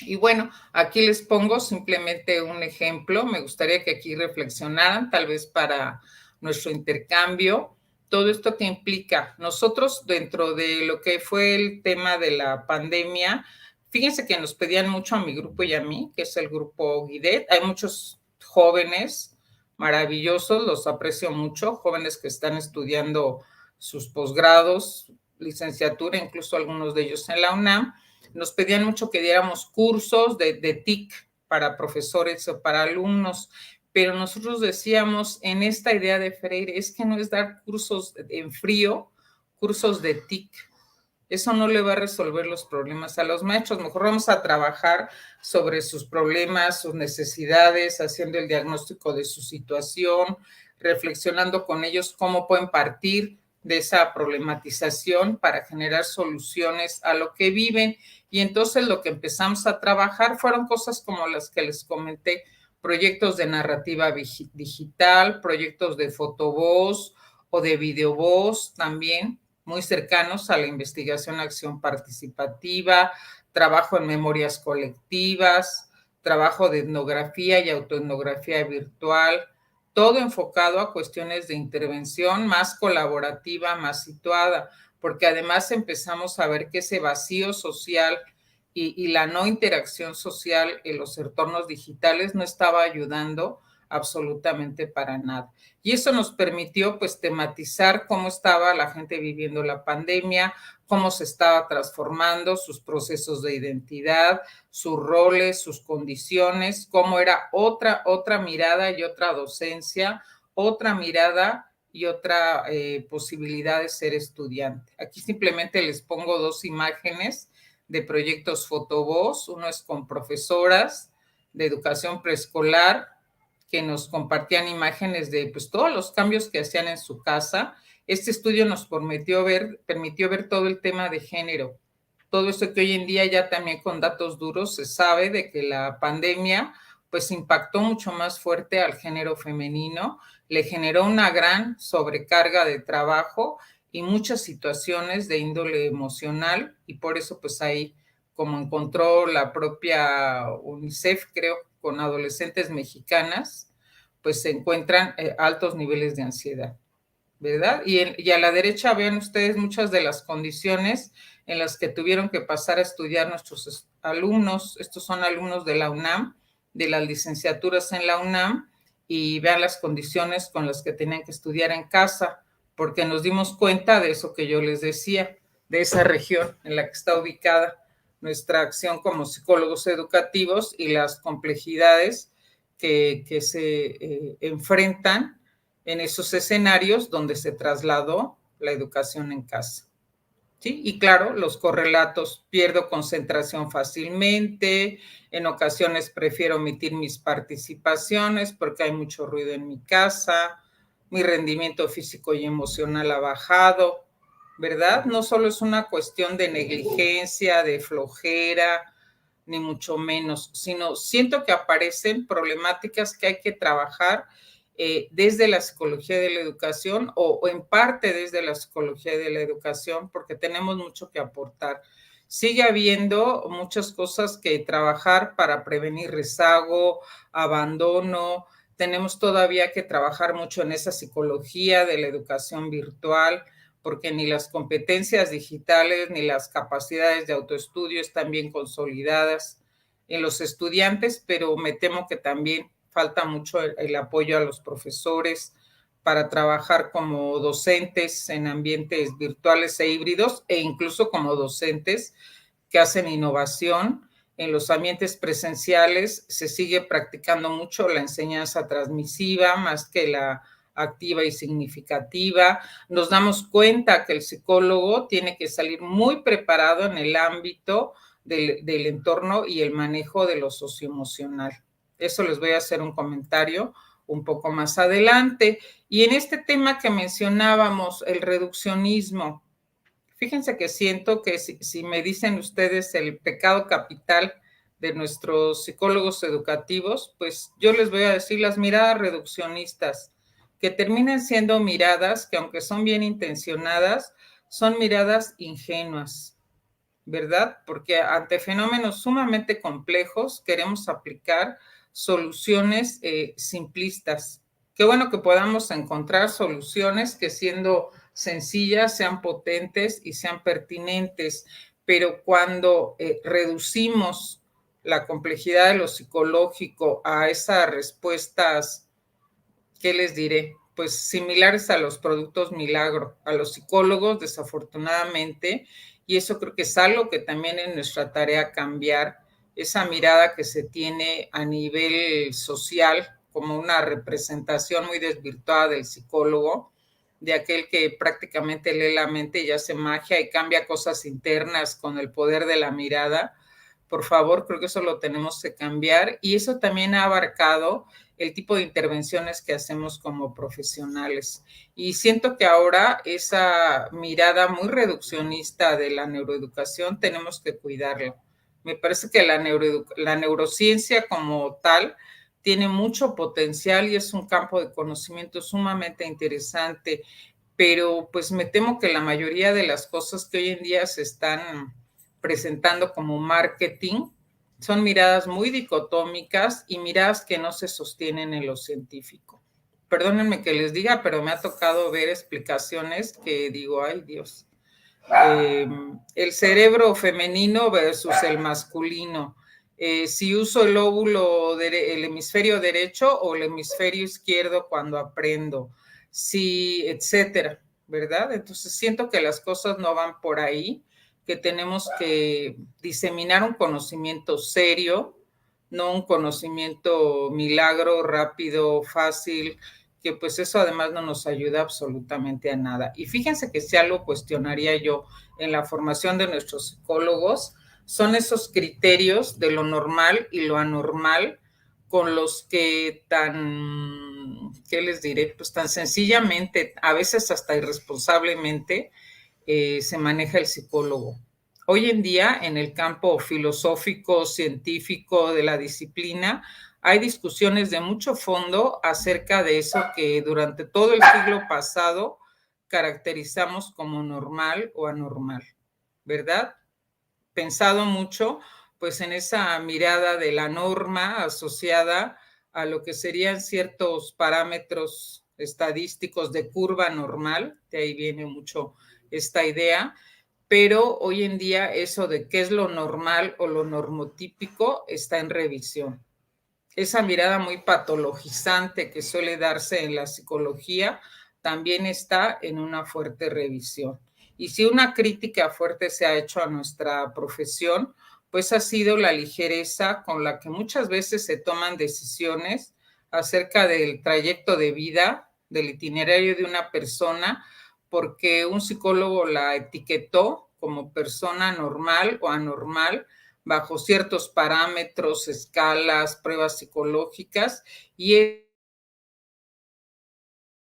Y bueno, aquí les pongo simplemente un ejemplo. Me gustaría que aquí reflexionaran, tal vez para nuestro intercambio, todo esto que implica. Nosotros, dentro de lo que fue el tema de la pandemia, fíjense que nos pedían mucho a mi grupo y a mí, que es el grupo Guidet. Hay muchos jóvenes maravillosos, los aprecio mucho, jóvenes que están estudiando sus posgrados, licenciatura, incluso algunos de ellos en la UNAM. Nos pedían mucho que diéramos cursos de TIC para profesores o para alumnos, pero nosotros decíamos en esta idea de Freire, es que no es dar cursos en frío, cursos de TIC. Eso no le va a resolver los problemas a los maestros. Mejor vamos a trabajar sobre sus problemas, sus necesidades, haciendo el diagnóstico de su situación, reflexionando con ellos cómo pueden partir de esa problematización para generar soluciones a lo que viven. Y entonces lo que empezamos a trabajar fueron cosas como las que les comenté, proyectos de narrativa digital, proyectos de fotovoz o de videovoz también, muy cercanos a la investigación, acción participativa, trabajo en memorias colectivas, trabajo de etnografía y autoetnografía virtual, todo enfocado a cuestiones de intervención más colaborativa, más situada, porque además empezamos a ver que ese vacío social y la no interacción social en los entornos digitales no estaba ayudando absolutamente para nada. Y eso nos permitió pues tematizar cómo estaba la gente viviendo la pandemia, cómo se estaba transformando sus procesos de identidad, sus roles, sus condiciones, cómo era otra mirada y otra docencia, otra mirada y otra posibilidad de ser estudiante. Aquí simplemente les pongo dos imágenes de proyectos fotovoz. Uno es con profesoras de educación preescolar que nos compartían imágenes de pues, todos los cambios que hacían en su casa. Este estudio nos permitió ver todo el tema de género. Todo esto que hoy en día ya también con datos duros se sabe de que la pandemia pues impactó mucho más fuerte al género femenino, le generó una gran sobrecarga de trabajo y muchas situaciones de índole emocional, y por eso pues ahí, como encontró la propia UNICEF, creo, con adolescentes mexicanas, pues se encuentran altos niveles de ansiedad, ¿verdad? Y a la derecha ven ustedes muchas de las condiciones en las que tuvieron que pasar a estudiar nuestros alumnos. Estos son alumnos de la UNAM, de las licenciaturas en la UNAM, y vean las condiciones con las que tenían que estudiar en casa, porque nos dimos cuenta de eso que yo les decía, de esa región en la que está ubicada nuestra acción como psicólogos educativos y las complejidades que se enfrentan en esos escenarios donde se trasladó la educación en casa. ¿Sí? Y claro, los correlatos, pierdo concentración fácilmente, en ocasiones prefiero omitir mis participaciones porque hay mucho ruido en mi casa, mi rendimiento físico y emocional ha bajado, ¿verdad? No solo es una cuestión de negligencia, de flojera, ni mucho menos, sino siento que aparecen problemáticas que hay que trabajar desde la psicología de la educación o en parte desde la psicología de la educación, porque tenemos mucho que aportar. Sigue habiendo muchas cosas que trabajar para prevenir rezago, abandono. Tenemos todavía que trabajar mucho en esa psicología de la educación virtual, porque ni las competencias digitales ni las capacidades de autoestudio están bien consolidadas en los estudiantes, pero me temo que también falta mucho el apoyo a los profesores para trabajar como docentes en ambientes virtuales e híbridos, e incluso como docentes que hacen innovación. En los ambientes presenciales se sigue practicando mucho la enseñanza transmisiva más que la activa y significativa. Nos damos cuenta que el psicólogo tiene que salir muy preparado en el ámbito del entorno y el manejo de lo socioemocional. Eso les voy a hacer un comentario un poco más adelante. Y en este tema que mencionábamos, el reduccionismo, fíjense que siento que si me dicen ustedes el pecado capital de nuestros psicólogos educativos, pues yo les voy a decir las miradas reduccionistas, que terminan siendo miradas que, aunque son bien intencionadas, son miradas ingenuas, ¿verdad? Porque ante fenómenos sumamente complejos queremos aplicar soluciones simplistas. Qué bueno que podamos encontrar soluciones que, siendo sencillas, sean potentes y sean pertinentes, pero cuando reducimos la complejidad de lo psicológico a esas respuestas, ¿qué les diré? Pues similares a los productos milagro, a los psicólogos, desafortunadamente, y eso creo que es algo que también es nuestra tarea cambiar, esa mirada que se tiene a nivel social como una representación muy desvirtuada del psicólogo, de aquel que prácticamente lee la mente y hace magia y cambia cosas internas con el poder de la mirada. Por favor, creo que eso lo tenemos que cambiar, y eso también ha abarcado el tipo de intervenciones que hacemos como profesionales. Y siento que ahora esa mirada muy reduccionista de la neuroeducación tenemos que cuidarla. Me parece que la neurociencia como tal tiene mucho potencial y es un campo de conocimiento sumamente interesante, pero pues me temo que la mayoría de las cosas que hoy en día se están presentando como marketing son miradas muy dicotómicas y miradas que no se sostienen en lo científico. Perdónenme que les diga, pero me ha tocado ver explicaciones que digo, ay Dios, el cerebro femenino versus el masculino, si uso el lóbulo, el hemisferio derecho o el hemisferio izquierdo cuando aprendo, sí, etcétera, ¿verdad? Entonces siento que las cosas no van por ahí, que tenemos que diseminar un conocimiento serio, no un conocimiento milagro, rápido, fácil, que pues eso además no nos ayuda absolutamente a nada. Y fíjense que si algo cuestionaría yo en la formación de nuestros psicólogos, son esos criterios de lo normal y lo anormal con los que ¿qué les diré? Pues tan sencillamente, a veces hasta irresponsablemente, se maneja el psicólogo. Hoy en día, en el campo filosófico, científico de la disciplina, hay discusiones de mucho fondo acerca de eso que durante todo el siglo pasado caracterizamos como normal o anormal, ¿verdad? Pensado mucho, pues, en esa mirada de la norma asociada a lo que serían ciertos parámetros estadísticos de curva normal, de ahí viene mucho esta idea, pero hoy en día eso de qué es lo normal o lo normotípico está en revisión. Esa mirada muy patologizante que suele darse en la psicología también está en una fuerte revisión. Y si una crítica fuerte se ha hecho a nuestra profesión, pues ha sido la ligereza con la que muchas veces se toman decisiones acerca del trayecto de vida, del itinerario de una persona, porque un psicólogo la etiquetó como persona normal o anormal bajo ciertos parámetros, escalas, pruebas psicológicas, y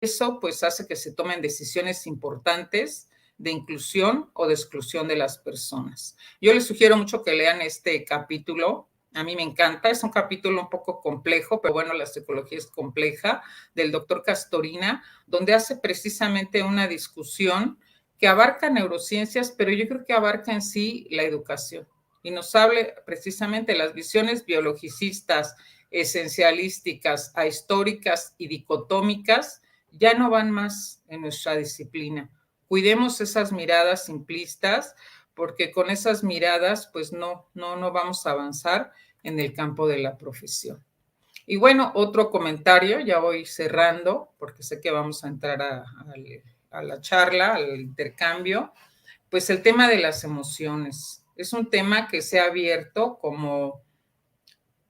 eso pues hace que se tomen decisiones importantes de inclusión o de exclusión de las personas. Yo les sugiero mucho que lean este capítulo. A mí me encanta, es un capítulo un poco complejo, pero bueno, la psicología es compleja, del doctor Castorina, donde hace precisamente una discusión que abarca neurociencias, pero yo creo que abarca en sí la educación. Y nos hable precisamente de las visiones biologicistas, esencialísticas, ahistóricas y dicotómicas, ya no van más en nuestra disciplina. Cuidemos esas miradas simplistas, porque con esas miradas pues no vamos a avanzar en el campo de la profesión. Y bueno, otro comentario, ya voy cerrando, porque sé que vamos a entrar a la charla, al intercambio, pues el tema de las emociones. Es un tema que se ha abierto como,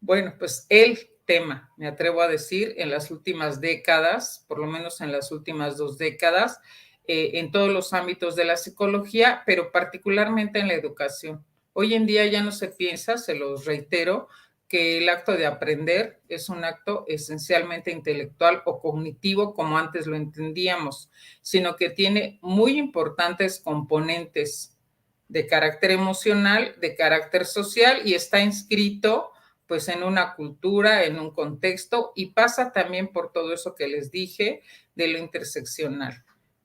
bueno, pues el tema, me atrevo a decir, en las últimas décadas, por lo menos en las últimas 2 décadas, en todos los ámbitos de la psicología, pero particularmente en la educación. Hoy en día ya no se piensa, se los reitero, que el acto de aprender es un acto esencialmente intelectual o cognitivo como antes lo entendíamos, sino que tiene muy importantes componentes de carácter emocional, de carácter social y está inscrito pues en una cultura, en un contexto y pasa también por todo eso que les dije de lo interseccional.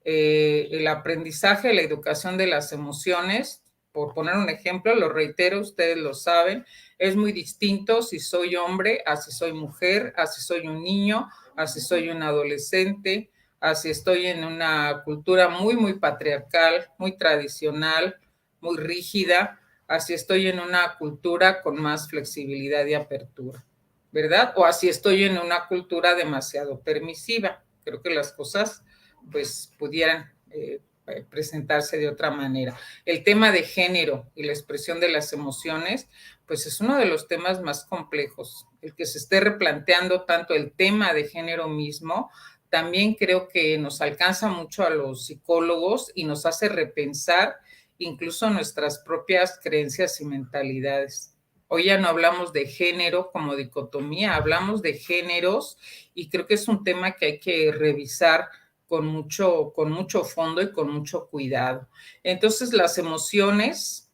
El aprendizaje, la educación de las emociones, por poner un ejemplo, lo reitero, ustedes lo saben, es muy distinto si soy hombre, a si soy mujer, a si soy un niño, a si soy un adolescente, a si estoy en una cultura muy patriarcal, muy tradicional, muy rígida, así estoy en una cultura con más flexibilidad y apertura, ¿verdad? O así estoy en una cultura demasiado permisiva. Creo que las cosas pues pudieran presentarse de otra manera. El tema de género y la expresión de las emociones, pues es uno de los temas más complejos. El que se esté replanteando tanto el tema de género mismo, también creo que nos alcanza mucho a los psicólogos y nos hace repensar incluso nuestras propias creencias y mentalidades. Hoy ya no hablamos de género como dicotomía, hablamos de géneros y creo que es un tema que hay que revisar con mucho fondo y con mucho cuidado. Entonces, las emociones,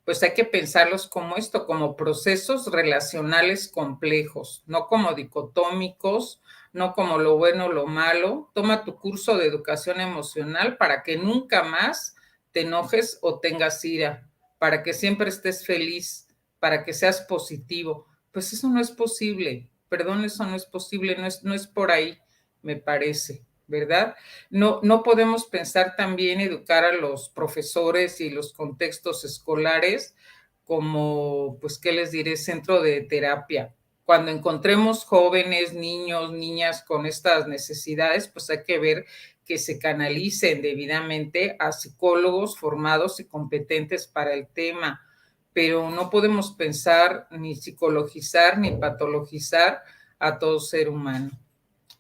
pues hay que pensarlos como esto, como procesos relacionales complejos, no como dicotómicos, no como lo bueno o lo malo. Toma tu curso de educación emocional para que nunca más te enojes o tengas ira, para que siempre estés feliz, para que seas positivo. Pues eso no es posible, perdón, eso no es posible, no es por ahí, me parece, ¿verdad? No podemos pensar también educar a los profesores y los contextos escolares como, pues, ¿qué les diré? Centro de terapia. Cuando encontremos jóvenes, niños, niñas con estas necesidades, pues hay que ver que se canalicen debidamente a psicólogos formados y competentes para el tema, pero no podemos pensar ni psicologizar ni patologizar a todo ser humano.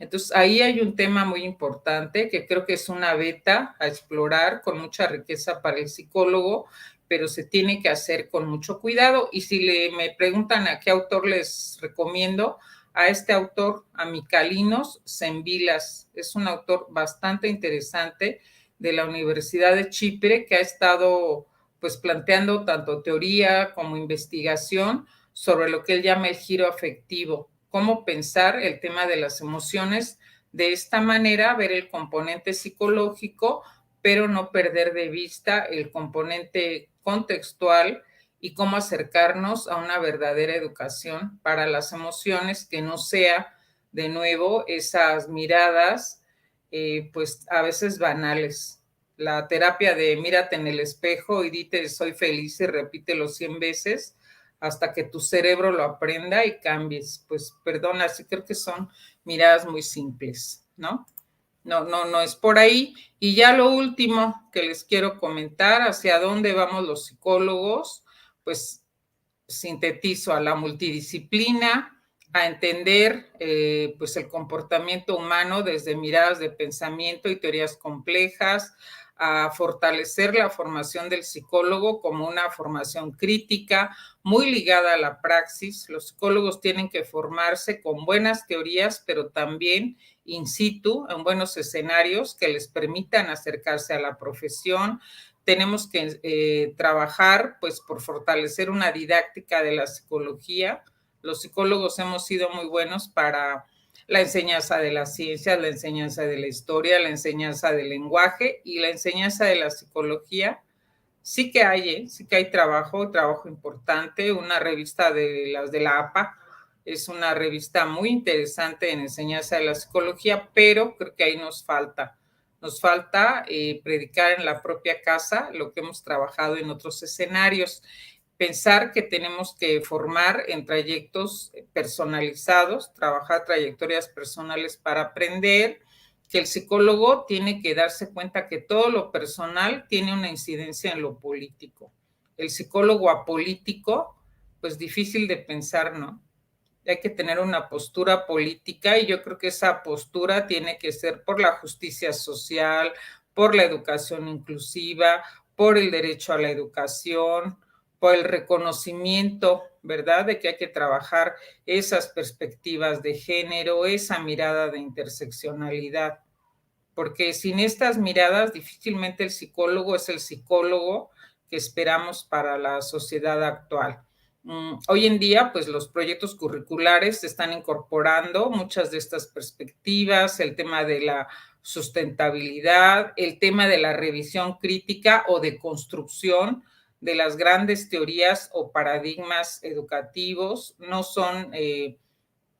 Entonces, ahí hay un tema muy importante que creo que es una beta a explorar con mucha riqueza para el psicólogo, pero se tiene que hacer con mucho cuidado. Y si me preguntan a qué autor les recomiendo, a este autor, a Michalinos Zembilas. Es un autor bastante interesante de la Universidad de Chipre que ha estado pues planteando tanto teoría como investigación sobre lo que él llama el giro afectivo, cómo pensar el tema de las emociones de esta manera, ver el componente psicológico, pero no perder de vista el componente contextual y cómo acercarnos a una verdadera educación para las emociones que no sea, de nuevo, esas miradas, pues a veces banales. La terapia de mírate en el espejo y dite soy feliz y repítelo 100 veces hasta que tu cerebro lo aprenda y cambies. Pues perdona, sí creo que son miradas muy simples, ¿no? No es por ahí. Y ya lo último que les quiero comentar, hacia dónde vamos los psicólogos, pues sintetizo a la multidisciplina, a entender pues el comportamiento humano desde miradas de pensamiento y teorías complejas, a fortalecer la formación del psicólogo como una formación crítica muy ligada a la praxis. Los psicólogos tienen que formarse con buenas teorías, pero también in situ, en buenos escenarios que les permitan acercarse a la profesión. Tenemos que trabajar pues por fortalecer una didáctica de la psicología. Los psicólogos hemos sido muy buenos para la enseñanza de la ciencia, la enseñanza de la historia, la enseñanza del lenguaje y la enseñanza de la psicología. Sí que hay trabajo importante. Una revista de las de la APA es una revista muy interesante en enseñanza de la psicología, pero creo que ahí nos falta Nos falta predicar en la propia casa lo que hemos trabajado en otros escenarios. Pensar que tenemos que formar en trayectos personalizados, trabajar trayectorias personales para aprender, que el psicólogo tiene que darse cuenta que todo lo personal tiene una incidencia en lo político. El psicólogo apolítico, pues difícil de pensar, ¿no? Hay que tener una postura política y yo creo que esa postura tiene que ser por la justicia social, por la educación inclusiva, por el derecho a la educación, por el reconocimiento, ¿verdad?, de que hay que trabajar esas perspectivas de género, esa mirada de interseccionalidad, porque sin estas miradas difícilmente el psicólogo es el psicólogo que esperamos para la sociedad actual. Hoy en día, pues los proyectos curriculares están incorporando muchas de estas perspectivas, el tema de la sustentabilidad, el tema de la revisión crítica o de construcción de las grandes teorías o paradigmas educativos. No son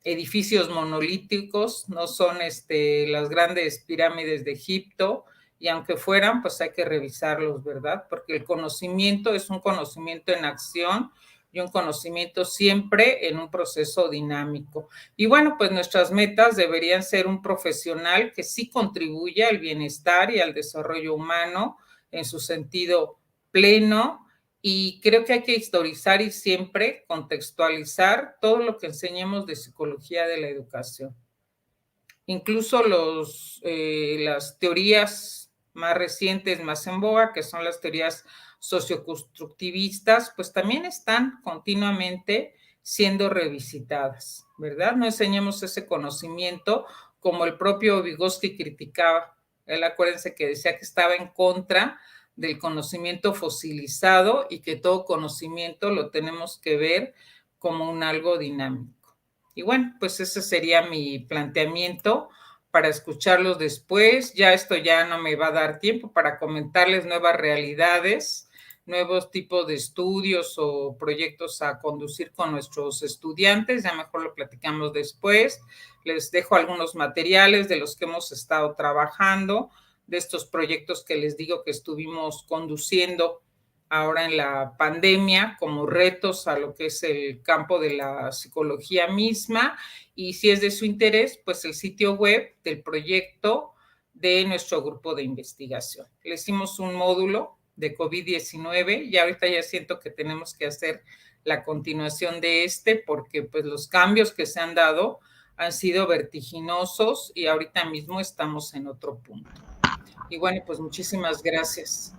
edificios monolíticos, no son las grandes pirámides de Egipto, y aunque fueran, pues hay que revisarlos, ¿verdad? Porque el conocimiento es un conocimiento en acción y un conocimiento siempre en un proceso dinámico. Y bueno, pues nuestras metas deberían ser un profesional que sí contribuya al bienestar y al desarrollo humano en su sentido pleno, y creo que hay que historizar y siempre contextualizar todo lo que enseñemos de psicología de la educación. Incluso las teorías más recientes, más en boga, que son las teorías socioconstructivistas, pues también están continuamente siendo revisitadas, ¿verdad? No enseñemos ese conocimiento como el propio Vygotsky criticaba. Él, acuérdense que decía que estaba en contra del conocimiento fosilizado y que todo conocimiento lo tenemos que ver como un algo dinámico. Y bueno, pues ese sería mi planteamiento para escucharlos después. Ya esto ya no me va a dar tiempo para comentarles nuevas realidades, nuevos tipos de estudios o proyectos a conducir con nuestros estudiantes. Ya mejor lo platicamos después. Les dejo algunos materiales de los que hemos estado trabajando, de estos proyectos que les digo que estuvimos conduciendo ahora en la pandemia como retos a lo que es el campo de la psicología misma, y si es de su interés, pues el sitio web del proyecto de nuestro grupo de investigación. Le hicimos un módulo de COVID-19 y ahorita ya siento que tenemos que hacer la continuación de porque pues los cambios que se han dado han sido vertiginosos y ahorita mismo estamos en otro punto. Y bueno, pues muchísimas gracias.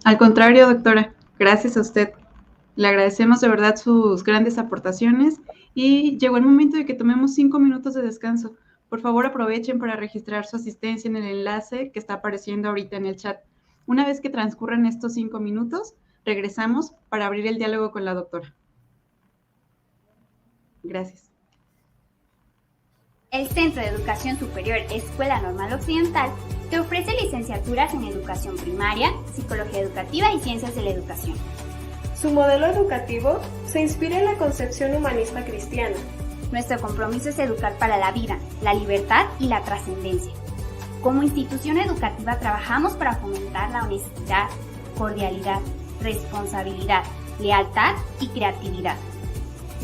Al contrario, doctora, gracias a usted. Le agradecemos de verdad sus grandes aportaciones y llegó el momento de que tomemos 5 minutos de descanso. Por favor, aprovechen para registrar su asistencia en el enlace que está apareciendo ahorita en el chat. Una vez que transcurran estos 5 minutos, regresamos para abrir el diálogo con la doctora. Gracias. El Centro de Educación Superior Escuela Normal Occidental te ofrece licenciaturas en Educación Primaria, Psicología Educativa y Ciencias de la Educación. Su modelo educativo se inspira en la concepción humanista cristiana. Nuestro compromiso es educar para la vida, la libertad y la trascendencia. Como institución educativa trabajamos para fomentar la honestidad, cordialidad, responsabilidad, lealtad y creatividad.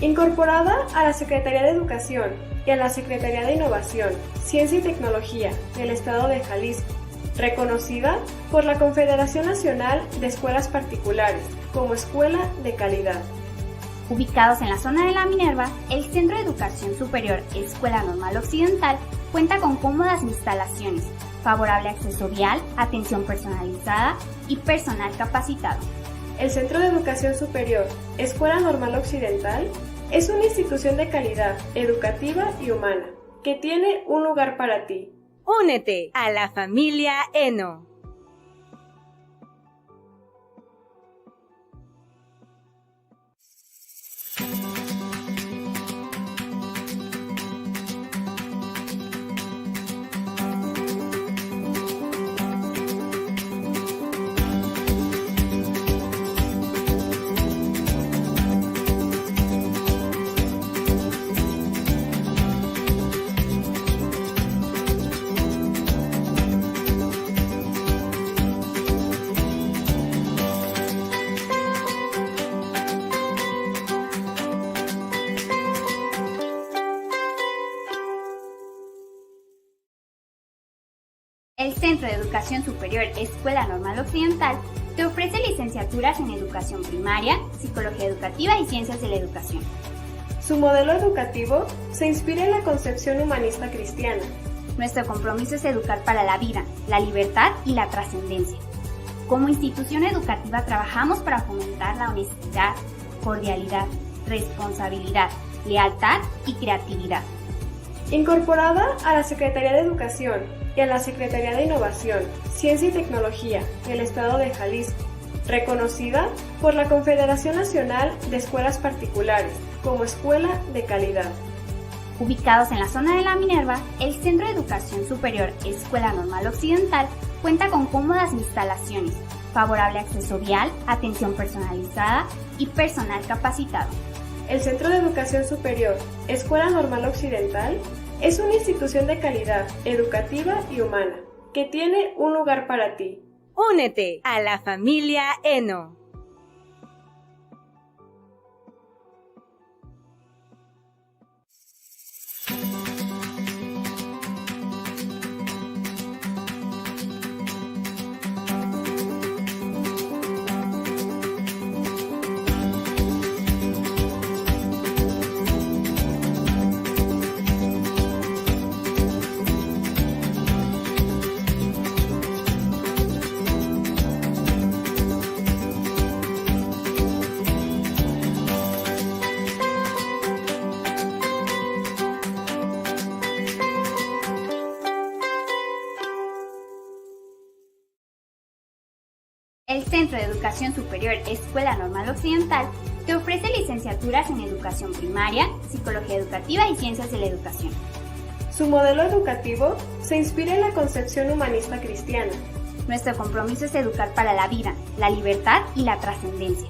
Incorporada a la Secretaría de Educación y a la Secretaría de Innovación, Ciencia y Tecnología del Estado de Jalisco, reconocida por la Confederación Nacional de Escuelas Particulares como Escuela de Calidad. Ubicados en la zona de la Minerva, el Centro de Educación Superior Escuela Normal Occidental cuenta con cómodas instalaciones, favorable acceso vial, atención personalizada y personal capacitado. El Centro de Educación Superior Escuela Normal Occidental es una institución de calidad educativa y humana que tiene un lugar para ti. Únete a la familia ENO. El Centro de Educación Superior Escuela Normal Occidental te ofrece licenciaturas en Educación Primaria, Psicología Educativa y Ciencias de la Educación. Su modelo educativo se inspira en la concepción humanista cristiana. Nuestro compromiso es educar para la vida, la libertad y la trascendencia. Como institución educativa trabajamos para fomentar la honestidad, cordialidad, responsabilidad, lealtad y creatividad. Incorporada a la Secretaría de Educación y a la Secretaría de Innovación, Ciencia y Tecnología del Estado de Jalisco, reconocida por la Confederación Nacional de Escuelas Particulares como escuela de calidad. Ubicados en la zona de la Minerva, el Centro de Educación Superior Escuela Normal Occidental cuenta con cómodas instalaciones, favorable acceso vial, atención personalizada y personal capacitado. El Centro de Educación Superior Escuela Normal Occidental es una institución de calidad educativa y humana que tiene un lugar para ti. Únete a la familia ENO. El Centro de Educación Superior Escuela Normal Occidental te ofrece licenciaturas en Educación Primaria, Psicología Educativa y Ciencias de la Educación. Su modelo educativo se inspira en la concepción humanista cristiana. Nuestro compromiso es educar para la vida, la libertad y la trascendencia.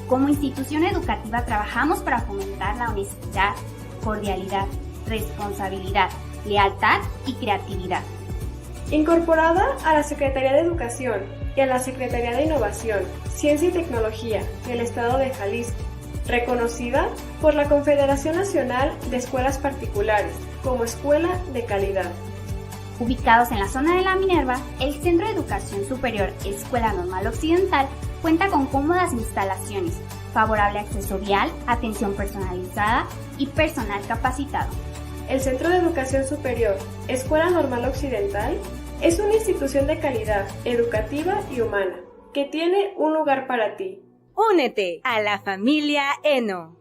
Como institución educativa trabajamos para fomentar la honestidad, cordialidad, responsabilidad, lealtad y creatividad. Incorporada a la Secretaría de Educación y a la Secretaría de Innovación, Ciencia y Tecnología del Estado de Jalisco, reconocida por la Confederación Nacional de Escuelas Particulares como escuela de calidad. Ubicados en la zona de la Minerva, el Centro de Educación Superior Escuela Normal Occidental cuenta con cómodas instalaciones, favorable acceso vial, atención personalizada y personal capacitado. El Centro de Educación Superior Escuela Normal Occidental es una institución de calidad educativa y humana que tiene un lugar para ti. Únete a la familia ENO.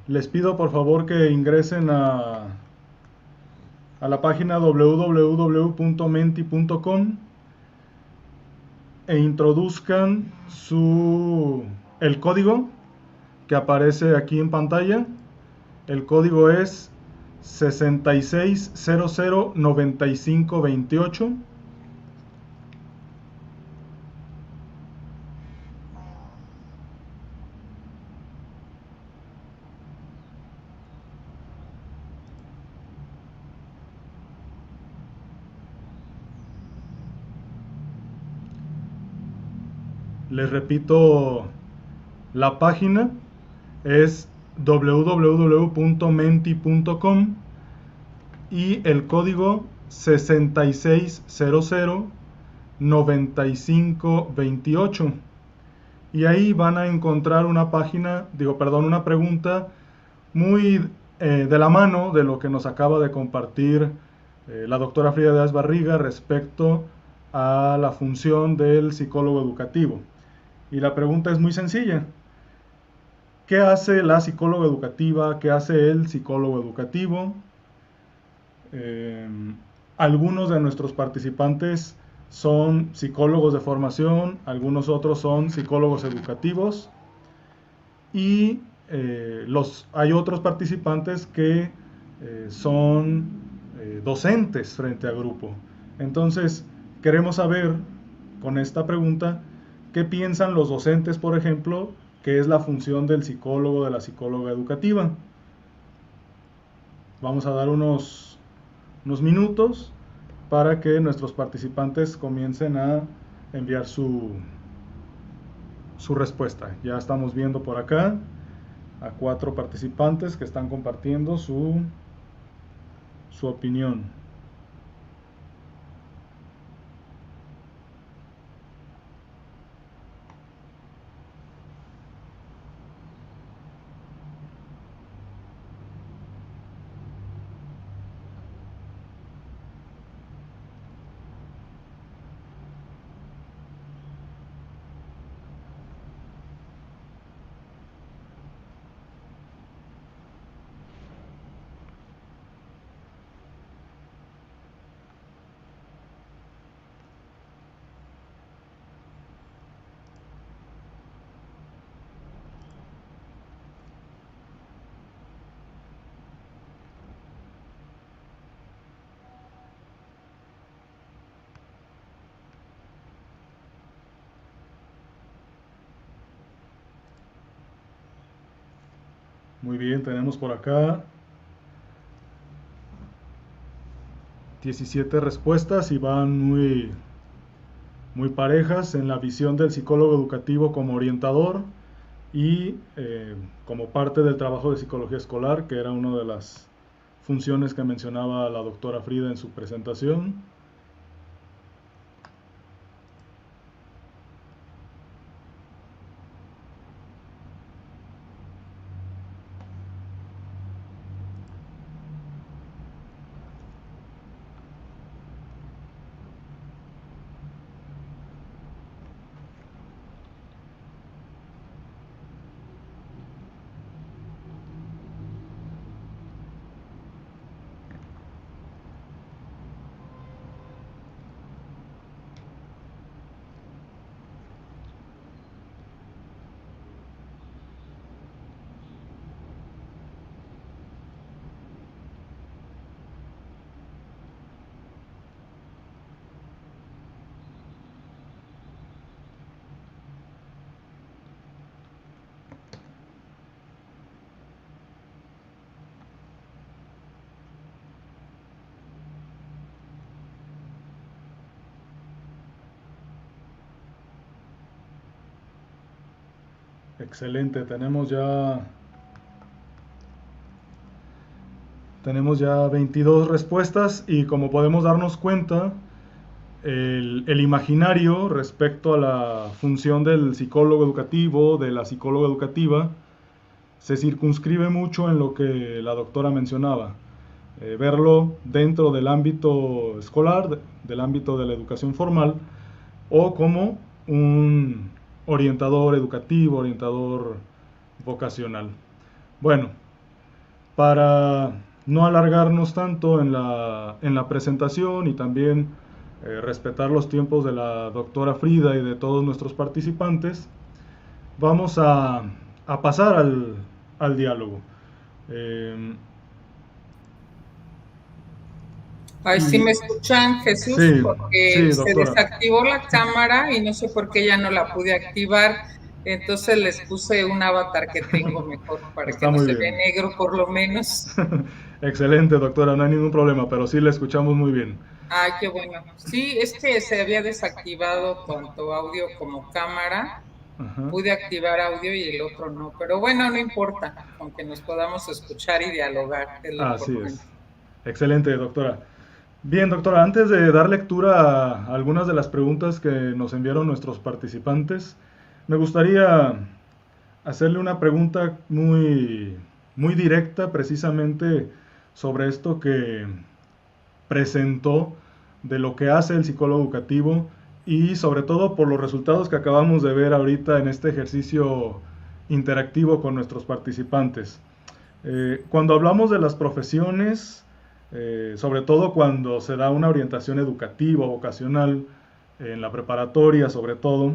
Les pido por favor que ingresen a la página www.menti.com e introduzcan el código que aparece aquí en pantalla. El código es 66009528. Les repito, la página es www.menti.com y el código 6600-9528. Y ahí van a encontrar una pregunta muy de la mano de lo que nos acaba de compartir la doctora Frida Díaz Barriga respecto a la función del psicólogo educativo. Y la pregunta es muy sencilla. ¿Qué hace la psicóloga educativa? ¿Qué hace el psicólogo educativo? Algunos de nuestros participantes son psicólogos de formación, algunos otros son psicólogos educativos y hay otros participantes que son docentes frente a grupo. Entonces, queremos saber con esta pregunta qué piensan los docentes, por ejemplo, que es la función del psicólogo, de la psicóloga educativa. Vamos a dar unos minutos para que nuestros participantes comiencen a enviar su respuesta. Ya estamos viendo por acá a 4 participantes que están compartiendo su opinión. Muy bien, tenemos por acá 17 respuestas y van muy parejas en la visión del psicólogo educativo como orientador y como parte del trabajo de psicología escolar, que era una de las funciones que mencionaba la doctora Frida en su presentación. Excelente, tenemos ya 22 respuestas y como podemos darnos cuenta, el imaginario respecto a la función del psicólogo educativo, de la psicóloga educativa, se circunscribe mucho en lo que la doctora mencionaba. Verlo dentro del ámbito escolar, del ámbito de la educación formal, o como un orientador educativo, orientador vocacional. Bueno, para no alargarnos tanto en la presentación y también respetar los tiempos de la doctora Frida y de todos nuestros participantes, vamos a pasar al diálogo. Ay, ¿sí me escuchan, Jesús? Sí, porque sí, se desactivó la cámara y no sé por qué ya no la pude activar. Entonces les puse un avatar que tengo mejor para Está que no muy se bien. vea negro por lo menos. Excelente, doctora, no hay ningún problema, pero sí la escuchamos muy bien. Ay, qué bueno. Sí, es que se había desactivado tanto audio como cámara pude activar audio y el otro no. Pero bueno, no importa, aunque nos podamos escuchar y dialogar. Así es. Excelente, doctora. Bien, doctora, antes de dar lectura a algunas de las preguntas que nos enviaron nuestros participantes, me gustaría hacerle una pregunta muy directa, precisamente sobre esto que presentó de lo que hace el psicólogo educativo y sobre todo por los resultados que acabamos de ver ahorita en este ejercicio interactivo con nuestros participantes. Cuando hablamos de las profesiones, sobre todo cuando se da una orientación educativa, vocacional, en la preparatoria sobre todo,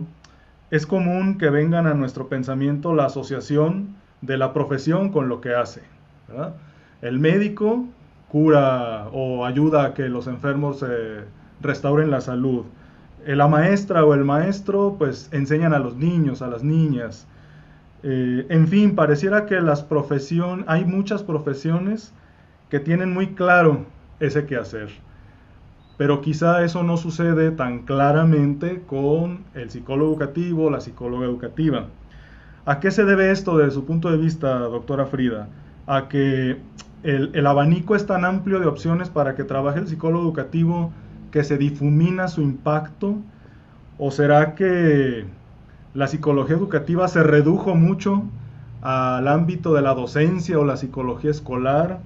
es común que vengan a nuestro pensamiento la asociación de la profesión con lo que hace, ¿verdad? El médico cura o ayuda a que los enfermos restauren la salud. La maestra o el maestro pues enseñan a los niños, a las niñas. En fin, pareciera que hay muchas profesiones que tienen muy claro ese quehacer, pero quizá eso no sucede tan claramente con el psicólogo educativo o la psicóloga educativa. ¿A qué se debe esto desde su punto de vista, doctora Frida? A que el abanico es tan amplio de opciones para que trabaje el psicólogo educativo que se difumina su impacto, ¿o será que la psicología educativa se redujo mucho al ámbito de la docencia o la psicología escolar?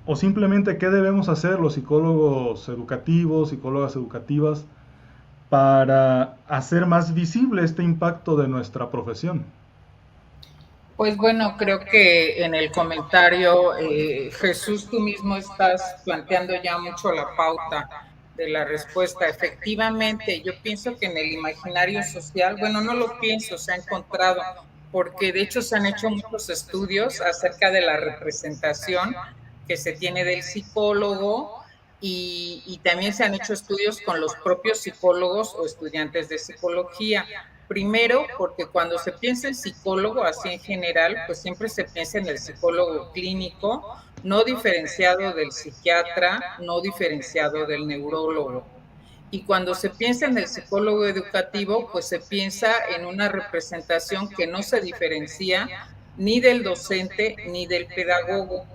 O simplemente, ¿qué debemos hacer los psicólogos educativos, psicólogas educativas, para hacer más visible este impacto de nuestra profesión? Pues bueno, creo que en el comentario, Jesús, tú mismo estás planteando ya mucho la pauta de la respuesta. Efectivamente, yo pienso que en el imaginario social, bueno, no lo pienso, se ha encontrado, porque de hecho se han hecho muchos estudios acerca de la representación que se tiene del psicólogo y también se han hecho estudios con los propios psicólogos o estudiantes de psicología. Primero, porque cuando se piensa en psicólogo, así en general, pues siempre se piensa en el psicólogo clínico, no diferenciado del psiquiatra, no diferenciado del neurólogo. Y cuando se piensa en el psicólogo educativo, pues se piensa en una representación que no se diferencia ni del docente ni del pedagogo,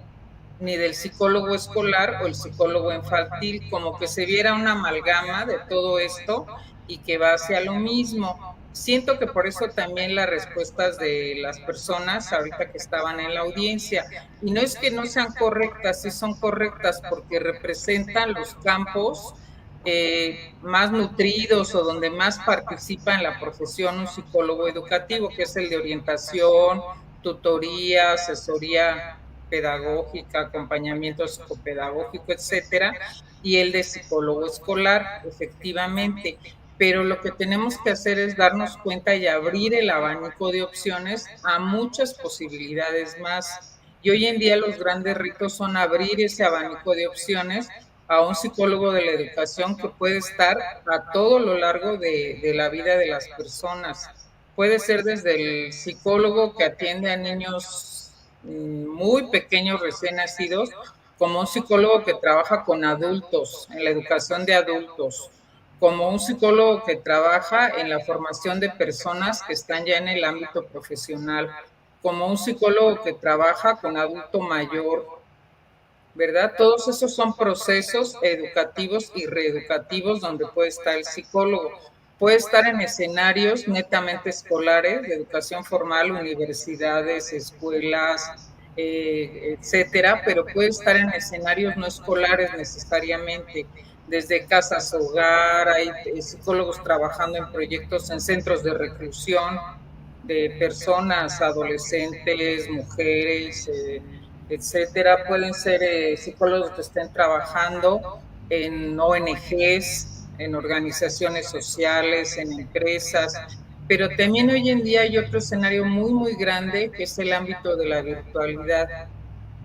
ni del psicólogo escolar o el psicólogo infantil, como que se viera una amalgama de todo esto y que va hacia lo mismo. Siento que por eso también las respuestas de las personas ahorita que estaban en la audiencia, y no es que no sean correctas, sí son correctas porque representan los campos más nutridos o donde más participa en la profesión un psicólogo educativo, que es el de orientación, tutoría, asesoría pedagógica, acompañamiento psicopedagógico, etcétera, y el de psicólogo escolar, efectivamente. Pero lo que tenemos que hacer es darnos cuenta y abrir el abanico de opciones a muchas posibilidades más. Y hoy en día los grandes retos son abrir ese abanico de opciones a un psicólogo de la educación que puede estar a todo lo largo de la vida de las personas. Puede ser desde el psicólogo que atiende a niños muy pequeños recién nacidos, como un psicólogo que trabaja con adultos, en la educación de adultos, como un psicólogo que trabaja en la formación de personas que están ya en el ámbito profesional, como un psicólogo que trabaja con adulto mayor, ¿verdad? Todos esos son procesos educativos y reeducativos donde puede estar el psicólogo. Puede estar en escenarios netamente escolares, de educación formal, universidades, escuelas, etcétera, pero puede estar en escenarios no escolares necesariamente, desde casas hogar, hay psicólogos trabajando en proyectos en centros de reclusión de personas, adolescentes, mujeres, etcétera. Pueden ser psicólogos que estén trabajando en ONGs, en organizaciones sociales, en empresas, pero también hoy en día hay otro escenario muy, muy grande que es el ámbito de la virtualidad.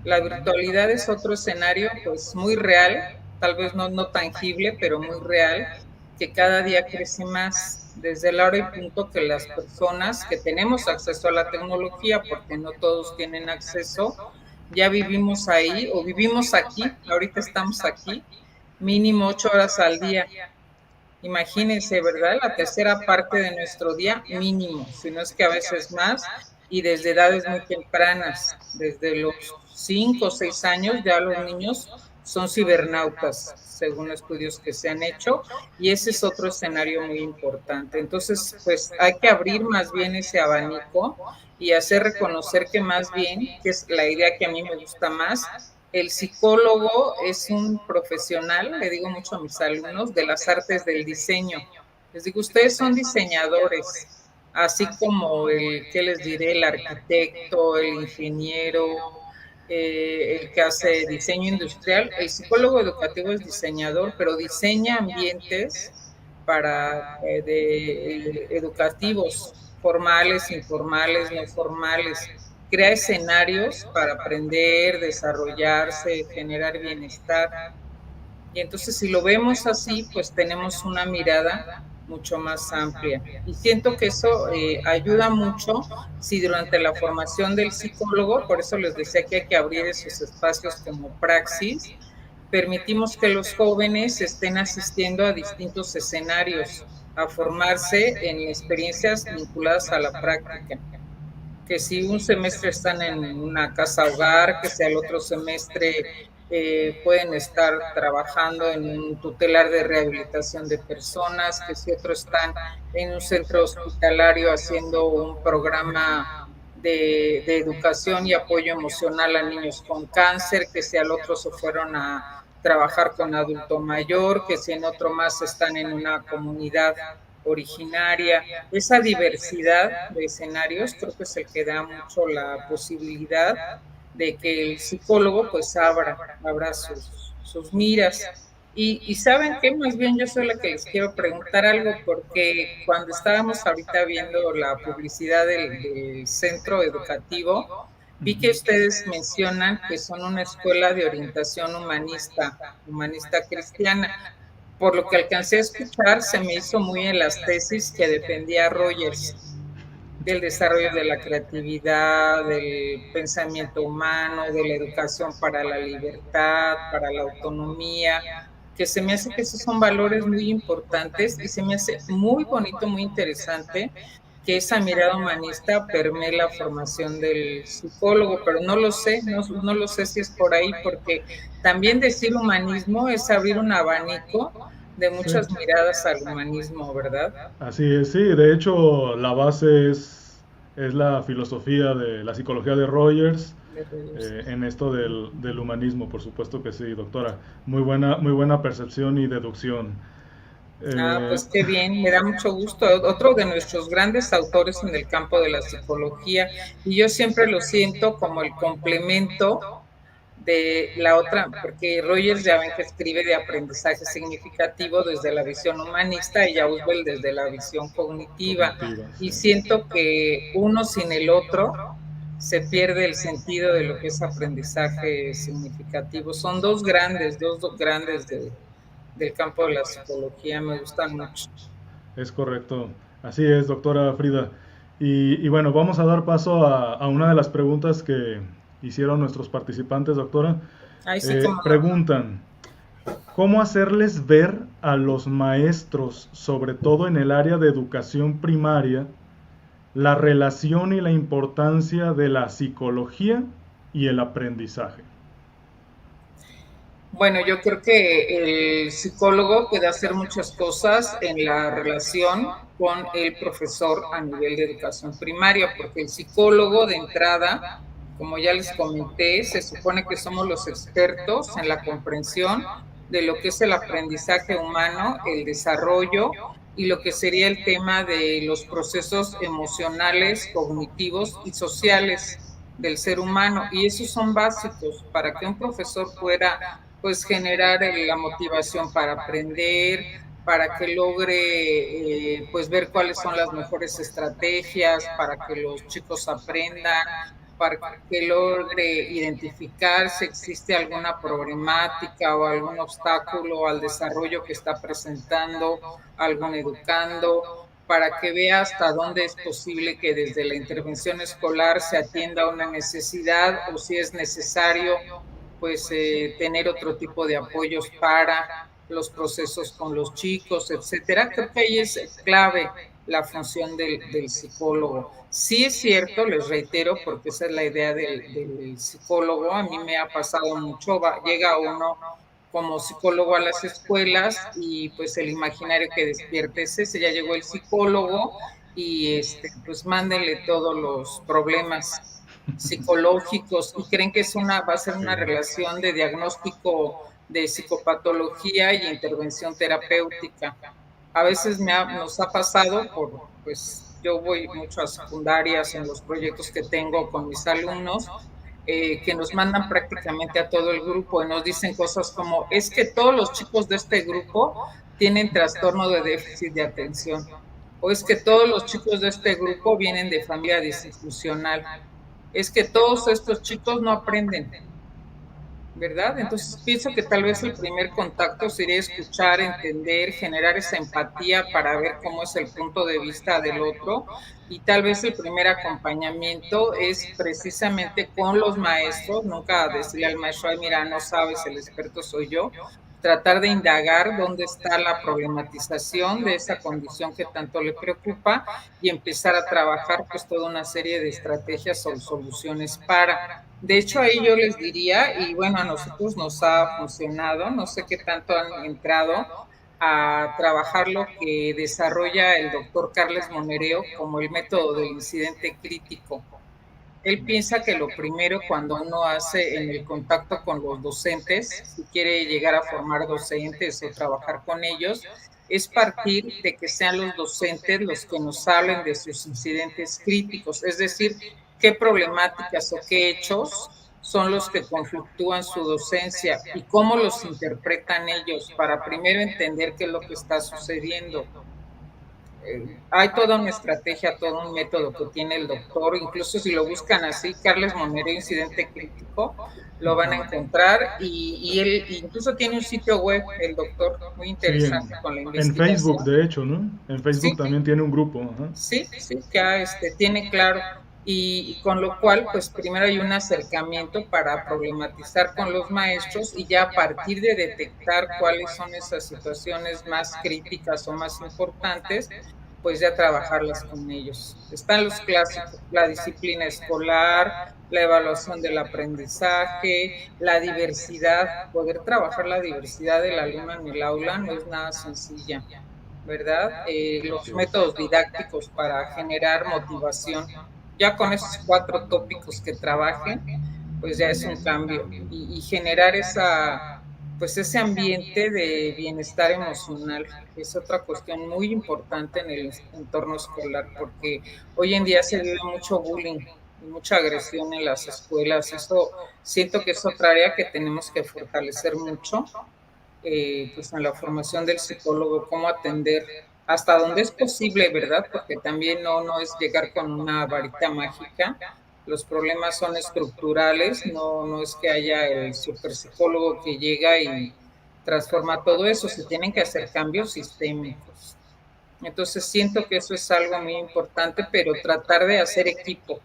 La virtualidad es otro escenario pues muy real, tal vez no tangible, pero muy real, que cada día crece más. Desde la hora y punto que las personas que tenemos acceso a la tecnología, porque no todos tienen acceso, ya vivimos ahí o vivimos aquí, ahorita estamos aquí, mínimo 8 horas al día. Imagínense, ¿verdad? La tercera parte de nuestro día mínimo, si no es que a veces más, y desde edades muy tempranas, desde los 5 o 6 años ya los niños son cibernautas, según estudios que se han hecho, y ese es otro escenario muy importante. Entonces, pues hay que abrir más bien ese abanico y hacer reconocer que más bien, que es la idea que a mí me gusta más, el psicólogo es un profesional, le digo mucho a mis alumnos, de las artes del diseño. Les digo, ustedes son diseñadores, así como ¿qué les diré? El arquitecto, el ingeniero, el que hace diseño industrial. El psicólogo educativo es diseñador, pero diseña ambientes educativos, formales, informales, no formales. Crea escenarios para aprender, desarrollarse, generar bienestar. Y entonces si lo vemos así, pues tenemos una mirada mucho más amplia. Y siento que eso ayuda mucho si durante la formación del psicólogo, por eso les decía que hay que abrir esos espacios como praxis, permitimos que los jóvenes estén asistiendo a distintos escenarios, a formarse en experiencias vinculadas a la práctica. Que si un semestre están en una casa hogar, que si al otro semestre pueden estar trabajando en un tutelar de rehabilitación de personas, que si otros están en un centro hospitalario haciendo un programa de educación y apoyo emocional a niños con cáncer, que si al otro se fueron a trabajar con adulto mayor, que si en otro más están en una comunidad originaria. Esa diversidad de escenarios creo que es el que da mucho la posibilidad de que el psicólogo pues abra sus miras. Y saben que más bien yo soy la que les quiero preguntar algo, porque cuando estábamos ahorita viendo la publicidad del centro educativo, vi que ustedes mencionan que son una escuela de orientación humanista cristiana. Por lo que alcancé a escuchar, se me hizo muy en las tesis que defendía Rogers, del desarrollo de la creatividad, del pensamiento humano, de la educación para la libertad, para la autonomía, que se me hace que esos son valores muy importantes y se me hace muy bonito, muy interesante que esa mirada humanista permee la formación del psicólogo, pero no lo sé, no lo sé si es por ahí, porque también decir humanismo es abrir un abanico de muchas miradas al humanismo, ¿verdad? Así es, sí, de hecho la base es la filosofía de la psicología de Rogers, en esto del humanismo, por supuesto que sí, doctora. Muy buena percepción y deducción. Pues qué bien, me da mucho gusto. Otro de nuestros grandes autores en el campo de la psicología, y yo siempre lo siento como el complemento de la otra, porque Rogers ya ven que escribe de aprendizaje significativo desde la visión humanista y Auswell desde la visión cognitiva. Y siento que uno sin el otro se pierde el sentido de lo que es aprendizaje significativo. Son dos grandes del campo de la psicología, me gustan mucho. Es correcto, así es, doctora Frida. Y bueno, vamos a dar paso a una de las preguntas que hicieron nuestros participantes, doctora. Preguntan, ¿cómo hacerles ver a los maestros, sobre todo en el área de educación primaria, la relación y la importancia de la psicología y el aprendizaje? Bueno, yo creo que el psicólogo puede hacer muchas cosas en la relación con el profesor a nivel de educación primaria, porque el psicólogo de entrada, como ya les comenté, se supone que somos los expertos en la comprensión de lo que es el aprendizaje humano, el desarrollo y lo que sería el tema de los procesos emocionales, cognitivos y sociales del ser humano. Y esos son básicos para que un profesor pueda pues generar la motivación para aprender, para que logre pues ver cuáles son las mejores estrategias para que los chicos aprendan, para que logre identificar si existe alguna problemática o algún obstáculo al desarrollo que está presentando algún educando, para que vea hasta dónde es posible que desde la intervención escolar se atienda una necesidad o si es necesario pues tener otro tipo de apoyos para los procesos con los chicos, etcétera. Creo que ahí es clave la función del psicólogo. Sí es cierto, les reitero, porque esa es la idea del psicólogo. A mí me ha pasado mucho, llega uno como psicólogo a las escuelas y pues el imaginario que despierte es ese, ya llegó el psicólogo y pues mándenle todos los problemas psicológicos y creen que va a ser una relación de diagnóstico de psicopatología y intervención terapéutica. A veces nos ha pasado, pues yo voy mucho a secundarias en los proyectos que tengo con mis alumnos, que nos mandan prácticamente a todo el grupo y nos dicen cosas como, es que todos los chicos de este grupo tienen trastorno de déficit de atención, o es que todos los chicos de este grupo vienen de familia disfuncional, es que todos estos chicos no aprenden, ¿verdad? Entonces pienso que tal vez el primer contacto sería escuchar, entender, generar esa empatía para ver cómo es el punto de vista del otro y tal vez el primer acompañamiento es precisamente con los maestros, nunca decirle al maestro, ay mira, no sabes, el experto soy yo, tratar de indagar dónde está la problematización de esa condición que tanto le preocupa y empezar a trabajar pues toda una serie de estrategias o soluciones para. De hecho, ahí yo les diría, y bueno, a nosotros nos ha funcionado, no sé qué tanto han entrado a trabajar lo que desarrolla el doctor Carles Monereo como el método del incidente crítico. Él piensa que lo primero cuando uno hace en el contacto con los docentes, si quiere llegar a formar docentes o trabajar con ellos, es partir de que sean los docentes los que nos hablen de sus incidentes críticos, es decir, qué problemáticas o qué hechos son los que conflictúan su docencia y cómo los interpretan ellos para primero entender qué es lo que está sucediendo. Hay toda una estrategia, todo un método que tiene el doctor, incluso si lo buscan así, Carles Monereo, incidente crítico, lo van a encontrar y él incluso tiene un sitio web, el doctor, muy interesante, sí, con la investigación. En Facebook, de hecho, ¿no? En Facebook sí, también tiene un grupo. Ajá. Sí, que tiene claro. Y con lo cual, pues primero hay un acercamiento para problematizar con los maestros y ya a partir de detectar cuáles son esas situaciones más críticas o más importantes, pues ya trabajarlas con ellos. Están los clásicos, la disciplina escolar, la evaluación del aprendizaje, la diversidad, poder trabajar la diversidad del alumno en el aula no es nada sencilla, ¿verdad? Los métodos didácticos para generar motivación. Ya con esos 4 tópicos que trabajen, pues ya es un cambio y generar pues ese ambiente de bienestar emocional es otra cuestión muy importante en el entorno escolar porque hoy en día se vive mucho bullying y mucha agresión en las escuelas. Eso siento que es otra área que tenemos que fortalecer mucho, pues en la formación del psicólogo, cómo atender hasta donde es posible, ¿verdad? Porque también no es llegar con una varita mágica. Los problemas son estructurales, no es que haya el superpsicólogo que llega y transforma todo eso, se tienen que hacer cambios sistémicos. Entonces siento que eso es algo muy importante, pero tratar de hacer equipo,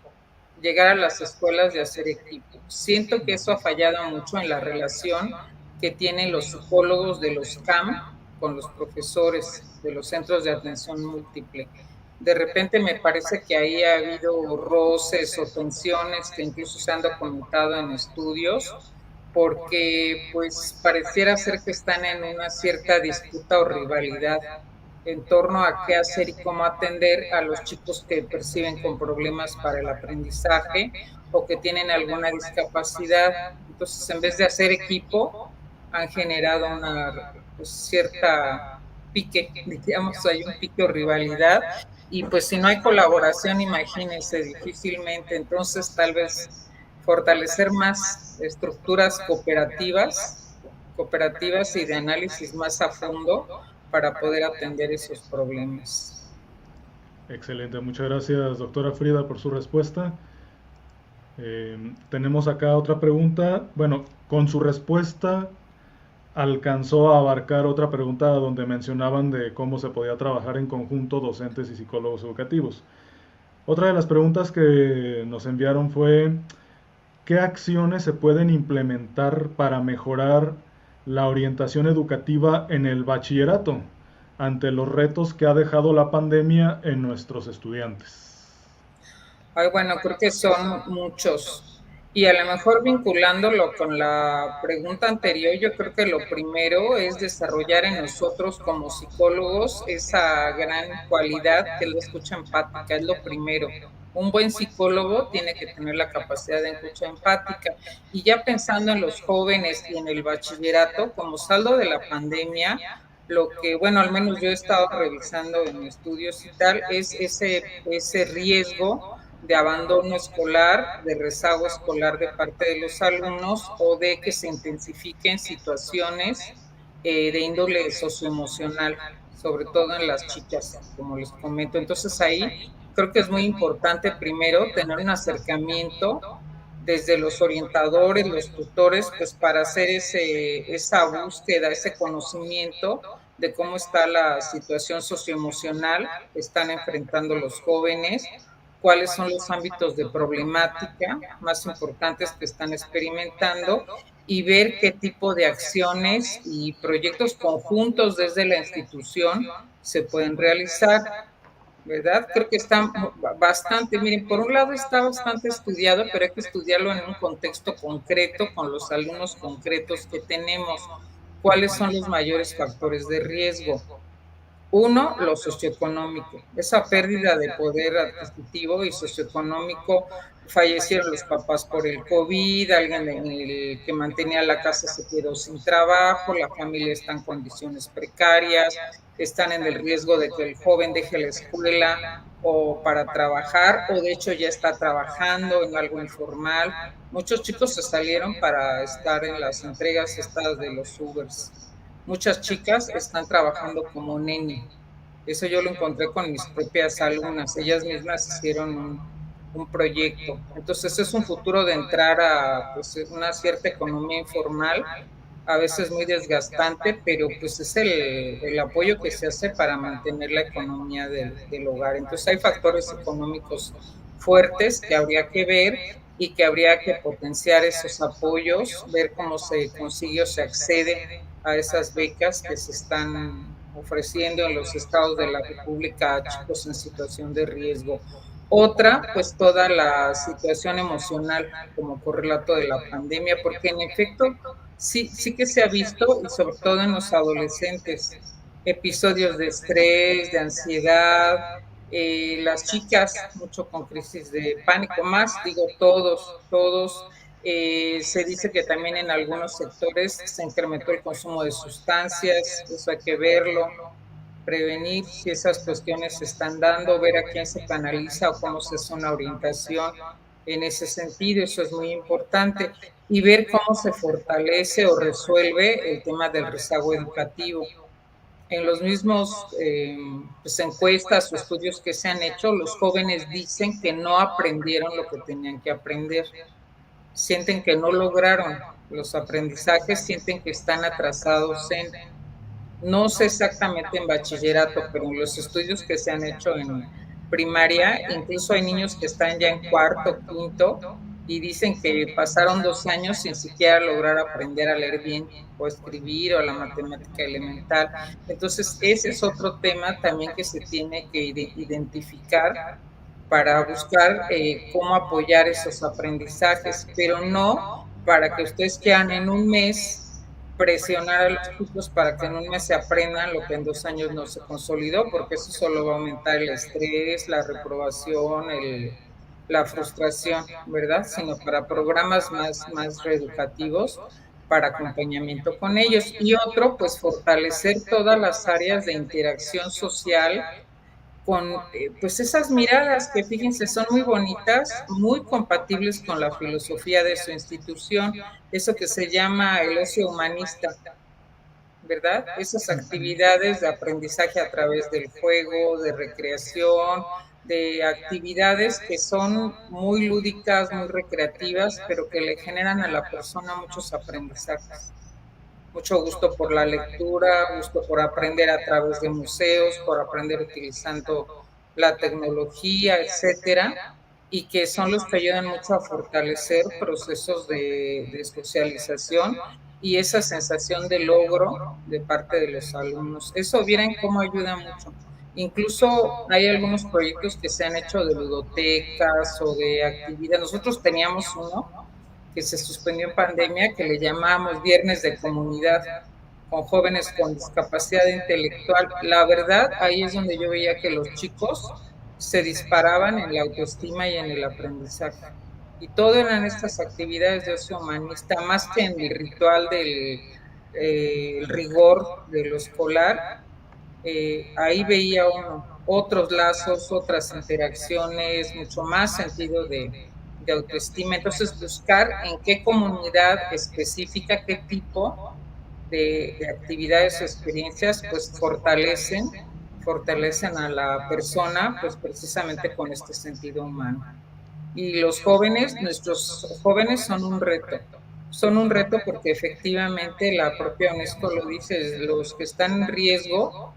llegar a las escuelas de hacer equipo. Siento que eso ha fallado mucho en la relación que tienen los psicólogos de los CAM con los profesores de los centros de atención múltiple. De repente me parece que ahí ha habido roces o tensiones que incluso se han documentado en estudios, porque pues pareciera ser que están en una cierta disputa o rivalidad en torno a qué hacer y cómo atender a los chicos que perciben con problemas para el aprendizaje o que tienen alguna discapacidad. Entonces, en vez de hacer equipo, han generado una cierta pique, digamos, hay un pique o rivalidad, y pues si no hay colaboración, imagínense, difícilmente. Entonces, tal vez fortalecer más estructuras cooperativas y de análisis más a fondo para poder atender esos problemas. Excelente, muchas gracias, doctora Frida, por su respuesta. Tenemos acá otra pregunta. Bueno, con su respuesta alcanzó a abarcar otra pregunta donde mencionaban de cómo se podía trabajar en conjunto docentes y psicólogos educativos. Otra de las preguntas que nos enviaron fue: ¿qué acciones se pueden implementar para mejorar la orientación educativa en el bachillerato ante los retos que ha dejado la pandemia en nuestros estudiantes? Ay, bueno, creo que son muchos. Y a lo mejor vinculándolo con la pregunta anterior, yo creo que lo primero es desarrollar en nosotros como psicólogos esa gran cualidad que es la escucha empática, es lo primero. Un buen psicólogo tiene que tener la capacidad de escucha empática. Y ya pensando en los jóvenes y en el bachillerato, como saldo de la pandemia, lo que, bueno, al menos yo he estado revisando en estudios y tal, es ese riesgo de abandono escolar, de rezago escolar de parte de los alumnos o de que se intensifiquen situaciones de índole socioemocional, sobre todo en las chicas, como les comento. Entonces ahí creo que es muy importante primero tener un acercamiento desde los orientadores, los tutores, pues para hacer esa búsqueda, ese conocimiento de cómo está la situación socioemocional que están enfrentando los jóvenes, cuáles son los ámbitos de problemática más importantes que están experimentando y ver qué tipo de acciones y proyectos conjuntos desde la institución se pueden realizar, ¿verdad? Creo que está bastante, miren, por un lado está bastante estudiado, pero hay que estudiarlo en un contexto concreto, con los alumnos concretos que tenemos. ¿Cuáles son los mayores factores de riesgo? Uno, lo socioeconómico, esa pérdida de poder adquisitivo y socioeconómico. Fallecieron los papás por el COVID, alguien el que mantenía la casa se quedó sin trabajo, la familia está en condiciones precarias, están en el riesgo de que el joven deje la escuela o para trabajar, o de hecho ya está trabajando en algo informal. Muchos chicos se salieron para estar en las entregas estas de los Ubers. Muchas chicas están trabajando como neni. Eso yo lo encontré con mis propias alumnas. Ellas mismas hicieron un proyecto. Entonces es un futuro de entrar a pues, una cierta economía informal, a veces muy desgastante, pero pues es el apoyo que se hace para mantener la economía del hogar. Entonces hay factores económicos fuertes que habría que ver y que habría que potenciar esos apoyos, ver cómo se consigue o se accede a esas becas que se están ofreciendo en los estados de la República a chicos en situación de riesgo. Otra, pues toda la situación emocional como correlato de la pandemia, porque en efecto sí que se ha visto, y sobre todo en los adolescentes, episodios de estrés, de ansiedad, las chicas mucho con crisis de pánico, más digo todos. Se dice que también en algunos sectores se incrementó el consumo de sustancias, eso hay que verlo, prevenir si esas cuestiones se están dando, ver a quién se canaliza o cómo se hace una orientación en ese sentido, eso es muy importante, y ver cómo se fortalece o resuelve el tema del rezago educativo. En los mismos pues, encuestas o estudios que se han hecho, los jóvenes dicen que no aprendieron lo que tenían que aprender, sienten que no lograron los aprendizajes, sienten que están atrasados no sé exactamente en bachillerato, pero en los estudios que se han hecho en primaria, incluso hay niños que están ya en cuarto, quinto, y dicen que pasaron 2 años sin siquiera lograr aprender a leer bien o escribir o la matemática elemental. Entonces, ese es otro tema también que se tiene que identificar para buscar cómo apoyar esos aprendizajes, pero no para que ustedes quieran en un mes presionar a los chicos para que en un mes se aprendan lo que en 2 años no se consolidó, porque eso solo va a aumentar el estrés, la reprobación, la frustración, ¿verdad? Sino para programas más reeducativos, para acompañamiento con ellos. Y otro, pues fortalecer todas las áreas de interacción social con pues esas miradas que fíjense son muy bonitas, muy compatibles con la filosofía de su institución, eso que se llama el ocio humanista, ¿verdad? Esas actividades de aprendizaje a través del juego, de recreación, de actividades que son muy lúdicas, muy recreativas, pero que le generan a la persona muchos aprendizajes. Mucho gusto por la lectura, gusto por aprender a través de museos, por aprender utilizando la tecnología, etcétera, y que son los que ayudan mucho a fortalecer procesos de socialización y esa sensación de logro de parte de los alumnos. Eso vieran cómo ayuda mucho. Incluso hay algunos proyectos que se han hecho de ludotecas o de actividades. Nosotros teníamos uno que se suspendió en pandemia que le llamábamos Viernes de Comunidad, con jóvenes con discapacidad intelectual. La verdad, ahí es donde yo veía que los chicos se disparaban en la autoestima y en el aprendizaje. Y todo eran estas actividades de ocio humanista, más que en el ritual del el rigor de lo escolar. Ahí veía uno otros lazos, otras interacciones, mucho más sentido de autoestima. Entonces, buscar en qué comunidad específica, qué tipo de actividades o experiencias, pues fortalecen a la persona, pues precisamente con este sentido humano. Y los jóvenes, nuestros jóvenes son un reto porque efectivamente la propia UNESCO lo dice, los que están en riesgo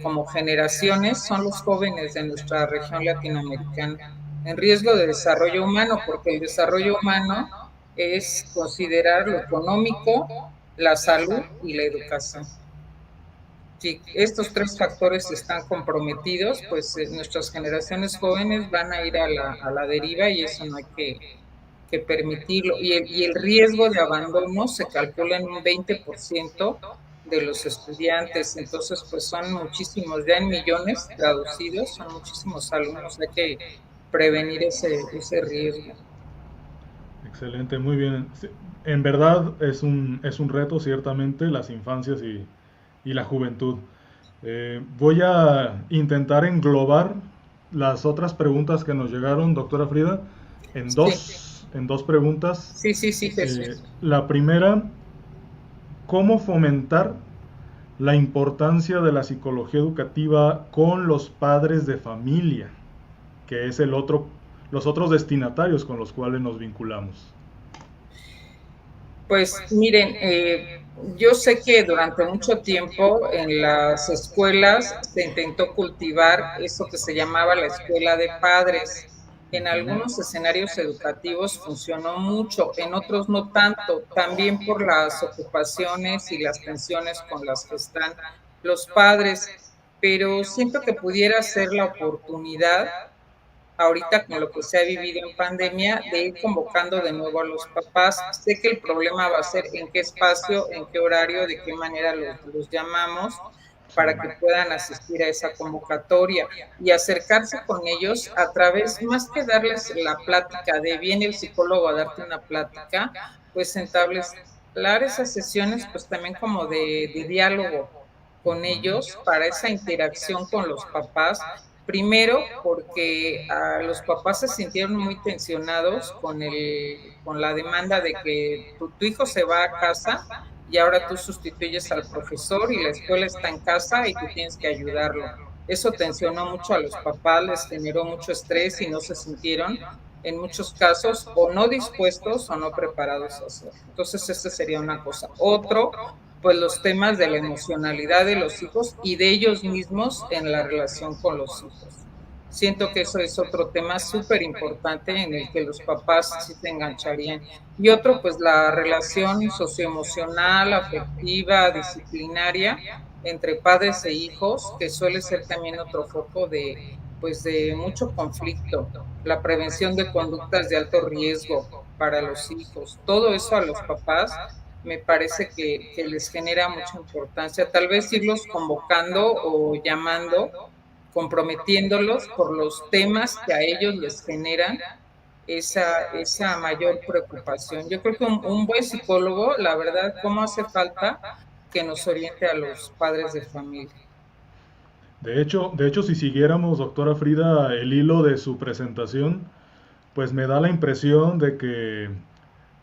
como generaciones son los jóvenes de nuestra región latinoamericana, en riesgo de desarrollo humano, porque el desarrollo humano es considerar lo económico, la salud y la educación. Si estos tres factores están comprometidos, pues nuestras generaciones jóvenes van a ir a la deriva y eso no hay que permitirlo. Y el riesgo de abandono se calcula en un 20% de los estudiantes, entonces pues son muchísimos, ya en millones traducidos, son muchísimos alumnos, hay que prevenir ese riesgo. Excelente, muy bien. En verdad es un reto, ciertamente, las infancias y la juventud. Voy a intentar englobar las otras preguntas que nos llegaron, doctora Frida, en dos preguntas. Sí, Jesús. La primera, ¿cómo fomentar la importancia de la psicología educativa con los padres de familia, que es los otros destinatarios con los cuales nos vinculamos? Pues miren, yo sé que durante mucho tiempo en las escuelas se intentó cultivar eso que se llamaba la escuela de padres. En algunos escenarios educativos funcionó mucho, en otros no tanto, también por las ocupaciones y las tensiones con las que están los padres, pero siento que pudiera ser la oportunidad ahorita con lo que se ha vivido en pandemia, de ir convocando de nuevo a los papás. Sé que el problema va a ser en qué espacio, en qué horario, de qué manera los llamamos para que puedan asistir a esa convocatoria y acercarse con ellos a través, más que darles la plática de viene el psicólogo a darte una plática, pues establecer esas sesiones pues también como de diálogo con ellos para esa interacción con los papás. Primero, porque los papás se sintieron muy tensionados con la demanda de que tu hijo se va a casa y ahora tú sustituyes al profesor y la escuela está en casa y tú tienes que ayudarlo. Eso tensionó mucho a los papás, les generó mucho estrés y no se sintieron, en muchos casos, o no dispuestos o no preparados a hacerlo. Entonces, esta sería una cosa. Otro, pues los temas de la emocionalidad de los hijos y de ellos mismos en la relación con los hijos. Siento que eso es otro tema súper importante en el que los papás sí se engancharían. Y otro, pues la relación socioemocional, afectiva, disciplinaria entre padres e hijos, que suele ser también otro foco de mucho conflicto. La prevención de conductas de alto riesgo para los hijos. Todo eso a los papás me parece que les genera mucha importancia. Tal vez irlos convocando o llamando, comprometiéndolos por los temas que a ellos les generan esa mayor preocupación. Yo creo que un buen psicólogo, la verdad, ¿cómo hace falta que nos oriente a los padres de familia? De hecho, si siguiéramos, doctora Frida, el hilo de su presentación, pues me da la impresión de que,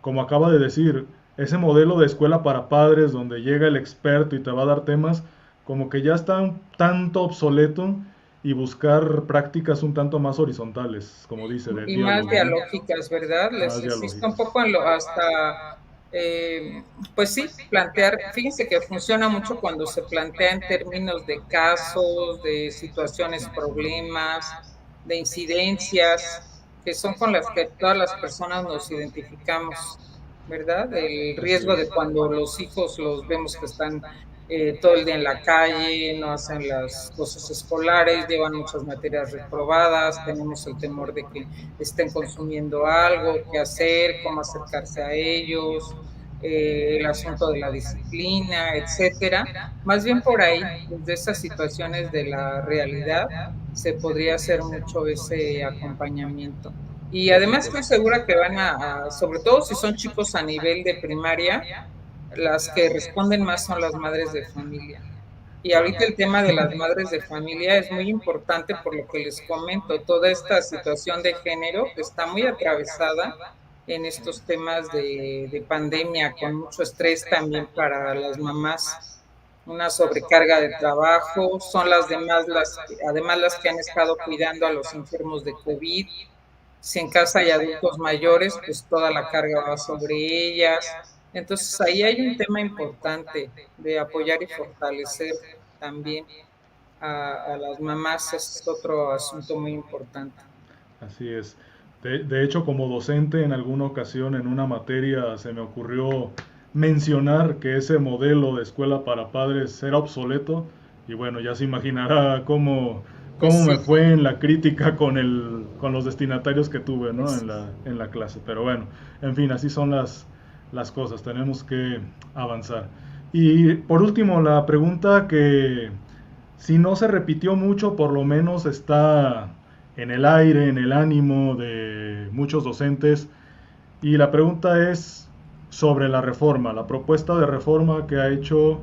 como acaba de decir, ese modelo de escuela para padres donde llega el experto y te va a dar temas, como que ya está un tanto obsoleto y buscar prácticas un tanto más horizontales, como dice. Y más dialógicas, ¿verdad? Les insisto un poco en pues sí, plantear, fíjense que funciona mucho cuando se plantea en términos de casos, de situaciones, problemas, de incidencias, que son con las que todas las personas nos identificamos. ¿verdad? El riesgo de cuando los hijos los vemos que están todo el día en la calle, no hacen las cosas escolares, llevan muchas materias reprobadas, tenemos el temor de que estén consumiendo algo, qué hacer, cómo acercarse a ellos, el asunto de la disciplina, etcétera. Más bien por ahí, desde esas situaciones de la realidad, se podría hacer mucho ese acompañamiento. Y además estoy segura que van sobre todo si son chicos a nivel de primaria, las que responden más son las madres de familia. Y ahorita el tema de las madres de familia es muy importante por lo que les comento, toda esta situación de género que está muy atravesada en estos temas de pandemia, con mucho estrés también para las mamás, una sobrecarga de trabajo, son además las que han estado cuidando a los enfermos de COVID. Si en casa hay adultos mayores, pues toda la carga va sobre ellas. Entonces ahí hay un tema importante de apoyar y fortalecer también a las mamás, es otro asunto muy importante. Así es. De hecho, como docente, en alguna ocasión en una materia se me ocurrió mencionar que ese modelo de escuela para padres era obsoleto y bueno, ya se imaginará cómo me fue en la crítica con los destinatarios que tuve, ¿no? en la clase. Pero bueno, en fin, así son las cosas, tenemos que avanzar. Y por último, la pregunta que si no se repitió mucho, por lo menos está en el aire, en el ánimo de muchos docentes. Y la pregunta es sobre la reforma, la propuesta de reforma que ha hecho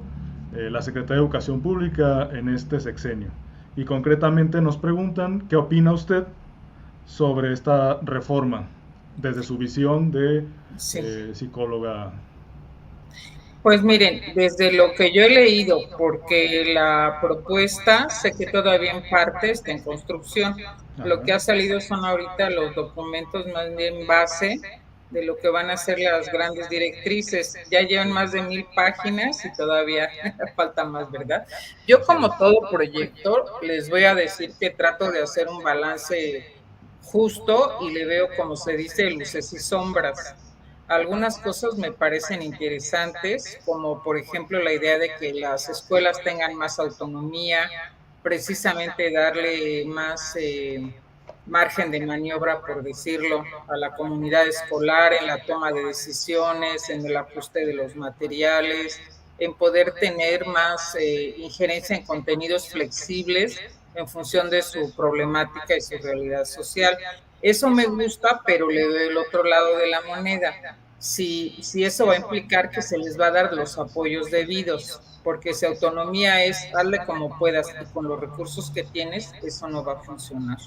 la Secretaría de Educación Pública en este sexenio. Y concretamente nos preguntan qué opina usted sobre esta reforma desde su visión de psicóloga. Pues miren, desde lo que yo he leído, porque la propuesta sé que todavía en parte está en construcción. Ajá. Lo que ha salido son ahorita los documentos más bien base de lo que van a ser las grandes directrices. Ya llevan más de 1000 páginas y todavía falta más, ¿verdad? Yo, como todo proyecto, les voy a decir que trato de hacer un balance justo y le veo, como se dice, luces y sombras. Algunas cosas me parecen interesantes, como por ejemplo la idea de que las escuelas tengan más autonomía, precisamente darle más margen de maniobra, por decirlo, a la comunidad escolar en la toma de decisiones, en el ajuste de los materiales, en poder tener más injerencia en contenidos flexibles en función de su problemática y su realidad social. Eso me gusta, pero le doy el otro lado de la moneda. Si eso va a implicar que se les va a dar los apoyos debidos, porque si autonomía es hazle como puedas y con los recursos que tienes, eso no va a funcionar.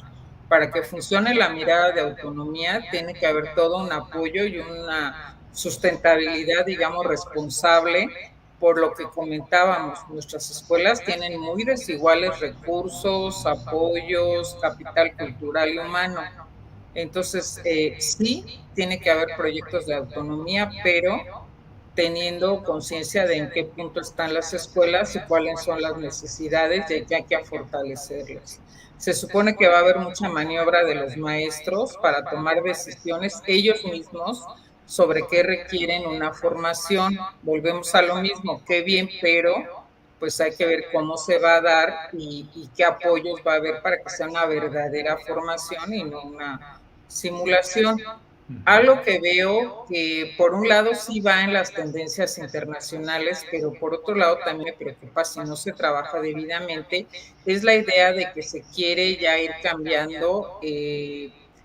Para que funcione la mirada de autonomía, tiene que haber todo un apoyo y una sustentabilidad, digamos, responsable. Por lo que comentábamos, nuestras escuelas tienen muy desiguales recursos, apoyos, capital cultural y humano. Entonces, sí, tiene que haber proyectos de autonomía, pero teniendo conciencia de en qué punto están las escuelas y cuáles son las necesidades y que hay que fortalecerlas. Se supone que va a haber mucha maniobra de los maestros para tomar decisiones ellos mismos sobre qué requieren una formación. Volvemos a lo mismo, qué bien, pero pues hay que ver cómo se va a dar y qué apoyos va a haber para que sea una verdadera formación y no una simulación. Algo que veo que por un lado sí va en las tendencias internacionales, pero por otro lado también me preocupa si no se trabaja debidamente, es la idea de que se quiere ya ir cambiando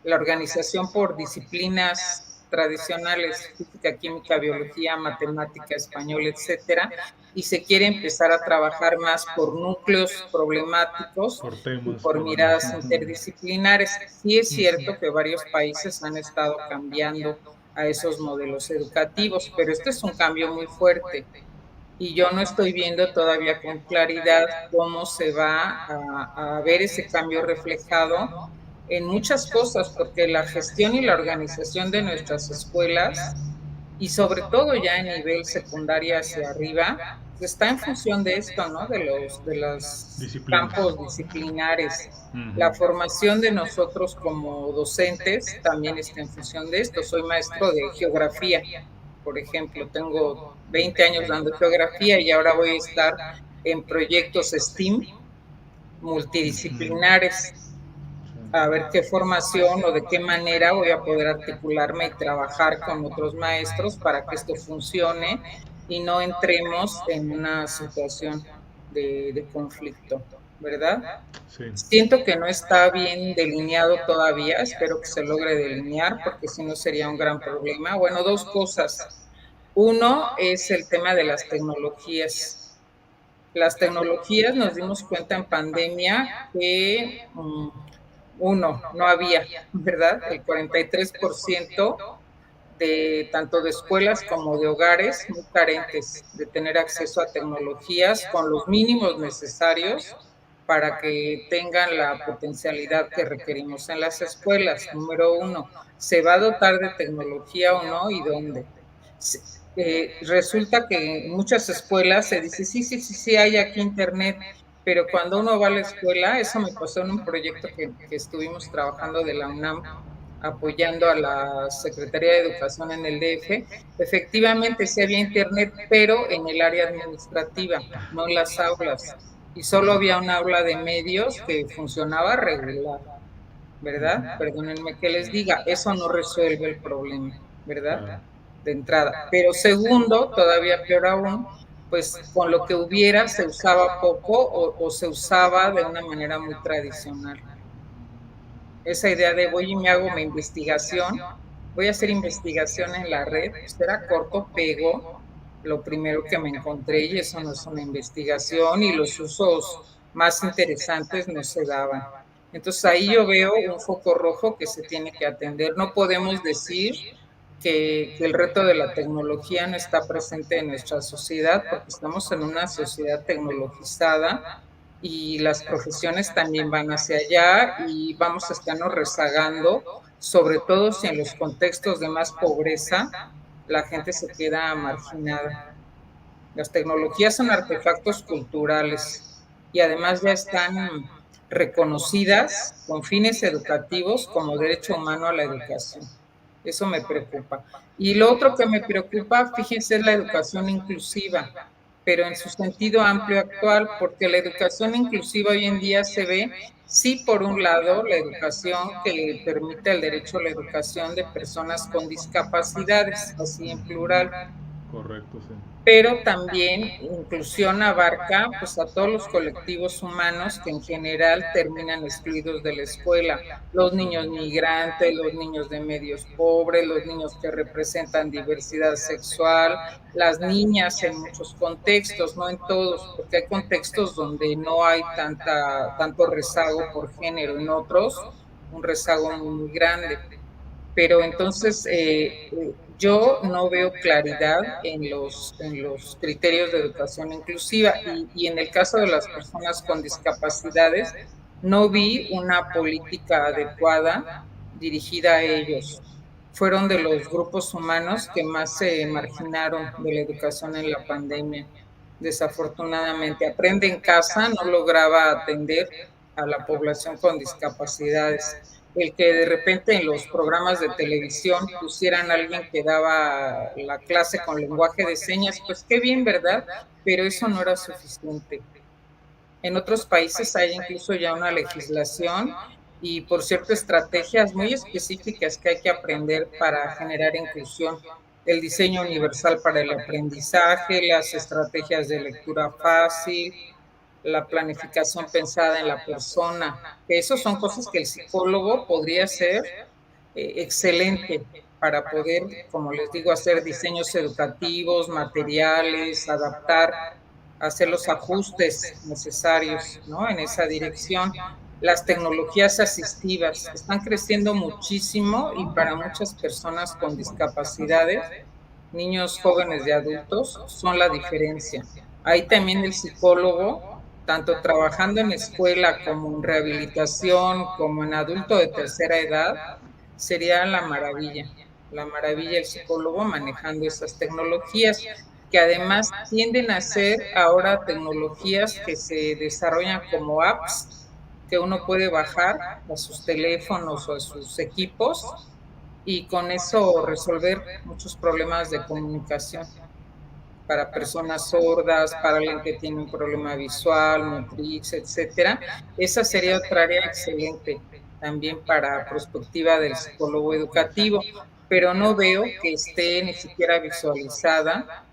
la organización por disciplinas tradicionales, física, química, biología, matemática, español, etcétera, y se quiere empezar a trabajar más por núcleos problemáticos y por miradas interdisciplinares. Sí es cierto que varios países han estado cambiando a esos modelos educativos, pero este es un cambio muy fuerte y yo no estoy viendo todavía con claridad cómo se va a ver ese cambio reflejado en muchas cosas, porque la gestión y la organización de nuestras escuelas, y sobre todo ya en nivel secundaria hacia arriba, está en función de esto, ¿no? De los campos disciplinares. La formación de nosotros como docentes también está en función de esto. Soy maestro de geografía Por ejemplo, tengo 20 años dando geografía y ahora voy a estar en proyectos STEAM multidisciplinares, a ver qué formación o de qué manera voy a poder articularme y trabajar con otros maestros para que esto funcione y no entremos en una situación de conflicto, ¿verdad? Sí. Siento que no está bien delineado todavía, espero que se logre delinear porque si no sería un gran problema. Bueno, dos cosas. Uno es el tema de las tecnologías. Las tecnologías nos dimos cuenta en pandemia que uno, no había, ¿verdad? El 43% de tanto de escuelas como de hogares muy carentes de tener acceso a tecnologías con los mínimos necesarios para que tengan la potencialidad que requerimos en las escuelas. Número uno, ¿se va a dotar de tecnología o no y dónde? Resulta que en muchas escuelas se dice, sí, hay aquí internet, pero cuando uno va a la escuela, eso me pasó en un proyecto que estuvimos trabajando de la UNAM, apoyando a la Secretaría de Educación en el DF, efectivamente sí había internet, pero en el área administrativa, no en las aulas. Y solo había un aula de medios que funcionaba regular, ¿verdad? Perdónenme que les diga, eso no resuelve el problema, ¿verdad? De entrada. Pero segundo, todavía peor aún, pues con lo que hubiera se usaba poco o se usaba de una manera muy tradicional. Esa idea de voy y me hago mi investigación, voy a hacer investigación en la red, pues era corto, pego, lo primero que me encontré y eso no es una investigación y los usos más interesantes no se daban. Entonces ahí yo veo un foco rojo que se tiene que atender. No podemos decir que el reto de la tecnología no está presente en nuestra sociedad porque estamos en una sociedad tecnologizada y las profesiones también van hacia allá y vamos a estarnos rezagando, sobre todo si en los contextos de más pobreza la gente se queda marginada. Las tecnologías son artefactos culturales y además ya están reconocidas con fines educativos como derecho humano a la educación. Eso me preocupa. Y lo otro que me preocupa, fíjense, es la educación inclusiva, pero en su sentido amplio actual, porque la educación inclusiva hoy en día se ve, sí, por un lado, la educación que permite el derecho a la educación de personas con discapacidades, así en plural. Correcto, sí. Pero también inclusión abarca pues a todos los colectivos humanos que en general terminan excluidos de la escuela, los niños migrantes, los niños de medios pobres, los niños que representan diversidad sexual, las niñas en muchos contextos, no en todos, porque hay contextos donde no hay tanto rezago por género, en otros un rezago muy grande. Pero entonces yo no veo claridad en los criterios de educación inclusiva y en el caso de las personas con discapacidades no vi una política adecuada dirigida a ellos. Fueron de los grupos humanos que más se marginaron de la educación en la pandemia. Desafortunadamente, Aprende en Casa no lograba atender a la población con discapacidades. El que de repente en los programas de televisión pusieran a alguien que daba la clase con lenguaje de señas, pues qué bien, ¿verdad? Pero eso no era suficiente. En otros países hay incluso ya una legislación y, por cierto, estrategias muy específicas que hay que aprender para generar inclusión. El diseño universal para el aprendizaje, las estrategias de lectura fácil, la planificación pensada en la persona. Esas son cosas que el psicólogo podría ser excelente para poder, como les digo, hacer diseños educativos, materiales, adaptar, hacer los ajustes necesarios, ¿no? En esa dirección. Las tecnologías asistivas están creciendo muchísimo y para muchas personas con discapacidades, niños, jóvenes y adultos, son la diferencia. Ahí también el psicólogo, tanto trabajando en escuela como en rehabilitación, como en adulto de tercera edad, sería la maravilla el psicólogo manejando esas tecnologías, que además tienden a ser ahora tecnologías que se desarrollan como apps que uno puede bajar a sus teléfonos o a sus equipos y con eso resolver muchos problemas de comunicación para personas sordas, para alguien que tiene un problema visual, motriz, etcétera. Esa sería otra área excelente también para perspectiva del psicólogo educativo, pero no veo que esté ni siquiera visualizada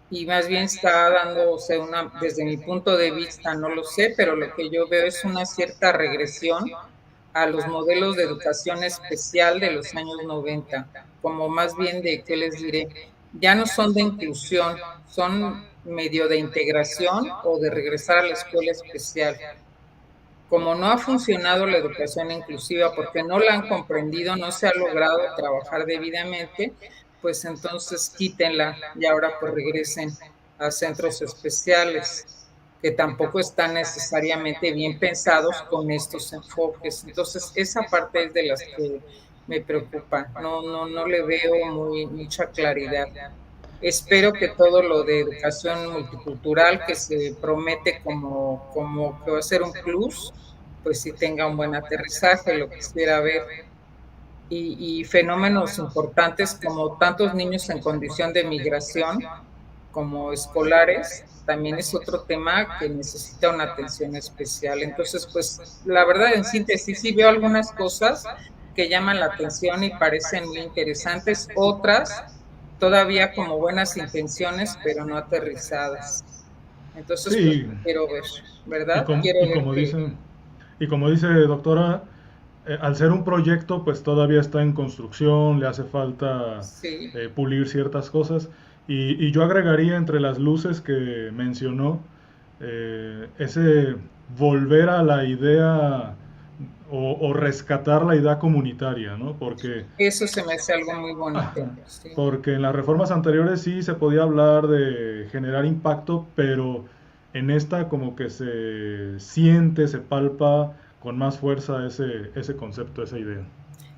y más bien está dándose desde mi punto de vista, no lo sé, pero lo que yo veo es una cierta regresión a los modelos de educación especial de los años 90, como más bien de, ¿qué les diré? Ya no son de inclusión, son medio de integración o de regresar a la escuela especial. Como no ha funcionado la educación inclusiva porque no la han comprendido, no se ha logrado trabajar debidamente, pues entonces quítenla y ahora pues regresen a centros especiales que tampoco están necesariamente bien pensados con estos enfoques. Entonces esa parte es de las que me preocupa, no le veo mucha claridad. Espero que todo lo de educación multicultural que se promete como que va a ser un plus, pues sí tenga un buen aterrizaje, lo quisiera ver. Y fenómenos importantes como tantos niños en condición de migración como escolares, también es otro tema que necesita una atención especial. Entonces, pues la verdad en síntesis sí veo algunas cosas que llaman la atención y parecen muy interesantes, otras todavía como buenas intenciones, pero no aterrizadas. Entonces, Sí, pues quiero ver, y, ¿verdad? com- Quiero y ver como que dice, y como dice doctora, al ser un proyecto, pues todavía está en construcción, le hace falta sí, pulir ciertas cosas. Y yo agregaría entre las luces que mencionó ese volver a la idea o rescatar la idea comunitaria, ¿no? eso se me hace algo muy bonito, Ajá, sí. porque en las reformas anteriores sí se podía hablar de generar impacto, pero en esta como que se siente, se palpa con más fuerza ese concepto, esa idea.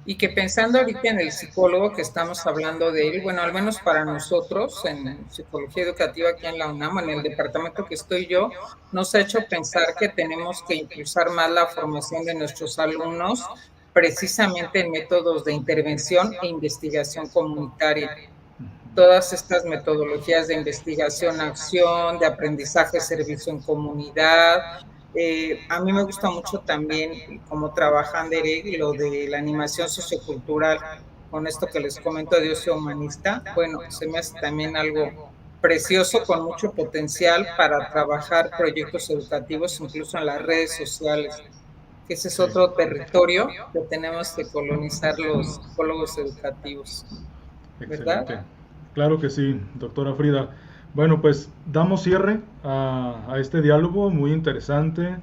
Y que pensando ahorita en el psicólogo que estamos hablando de él, bueno, al menos para nosotros en psicología educativa aquí en la UNAM, en el departamento que estoy yo, nos ha hecho pensar que tenemos que impulsar más la formación de nuestros alumnos precisamente en métodos de intervención e investigación comunitaria. Todas estas metodologías de investigación, acción, de aprendizaje, servicio en comunidad. A mí me gusta mucho también cómo trabajan Derek lo de la animación sociocultural, con esto que les comento de ocio humanista. Bueno, se me hace también algo precioso con mucho potencial para trabajar proyectos educativos incluso en las redes sociales, que ese es Sí, otro territorio que tenemos que colonizar los psicólogos educativos, ¿verdad? excelente. Claro que sí, doctora Frida. Bueno, pues damos cierre a este diálogo muy interesante,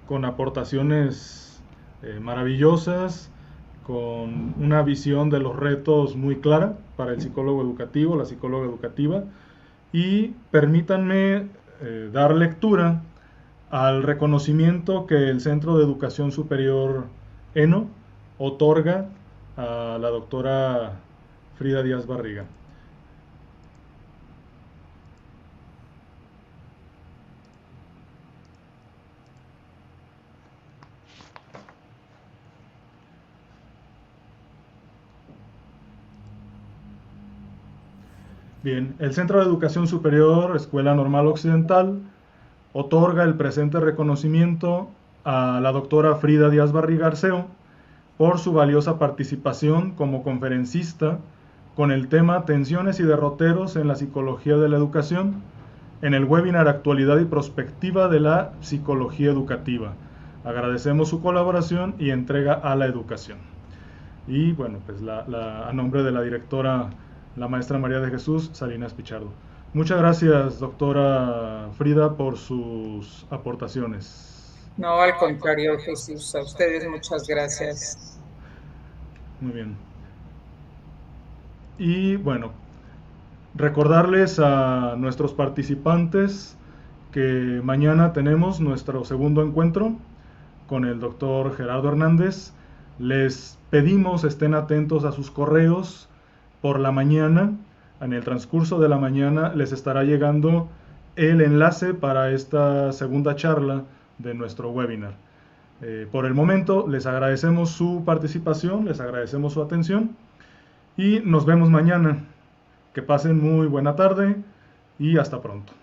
con aportaciones maravillosas, con una visión de los retos muy clara para el psicólogo educativo, la psicóloga educativa. Y permítanme dar lectura al reconocimiento que el Centro de Educación Superior ENO otorga a la doctora Frida Díaz Barriga. Bien, el Centro de Educación Superior, Escuela Normal Occidental, otorga el presente reconocimiento a la doctora Frida Díaz Barriga Arceo por su valiosa participación como conferencista con el tema Tensiones y derroteros en la psicología de la educación en el webinar Actualidad y Prospectiva de la Psicología Educativa. Agradecemos su colaboración y entrega a la educación. Y bueno, pues a nombre de la directora, la maestra María de Jesús Salinas Pichardo. Muchas gracias, doctora Frida, por sus aportaciones. No, al contrario, Jesús, a ustedes muchas gracias. Muy bien. Y bueno, recordarles a nuestros participantes que mañana tenemos nuestro segundo encuentro con el doctor Gerardo Hernández. Les pedimos estén atentos a sus correos por la mañana. En el transcurso de la mañana les estará llegando el enlace para esta segunda charla de nuestro webinar. Por el momento les agradecemos su participación, les agradecemos su atención y nos vemos mañana. Que pasen muy buena tarde y hasta pronto.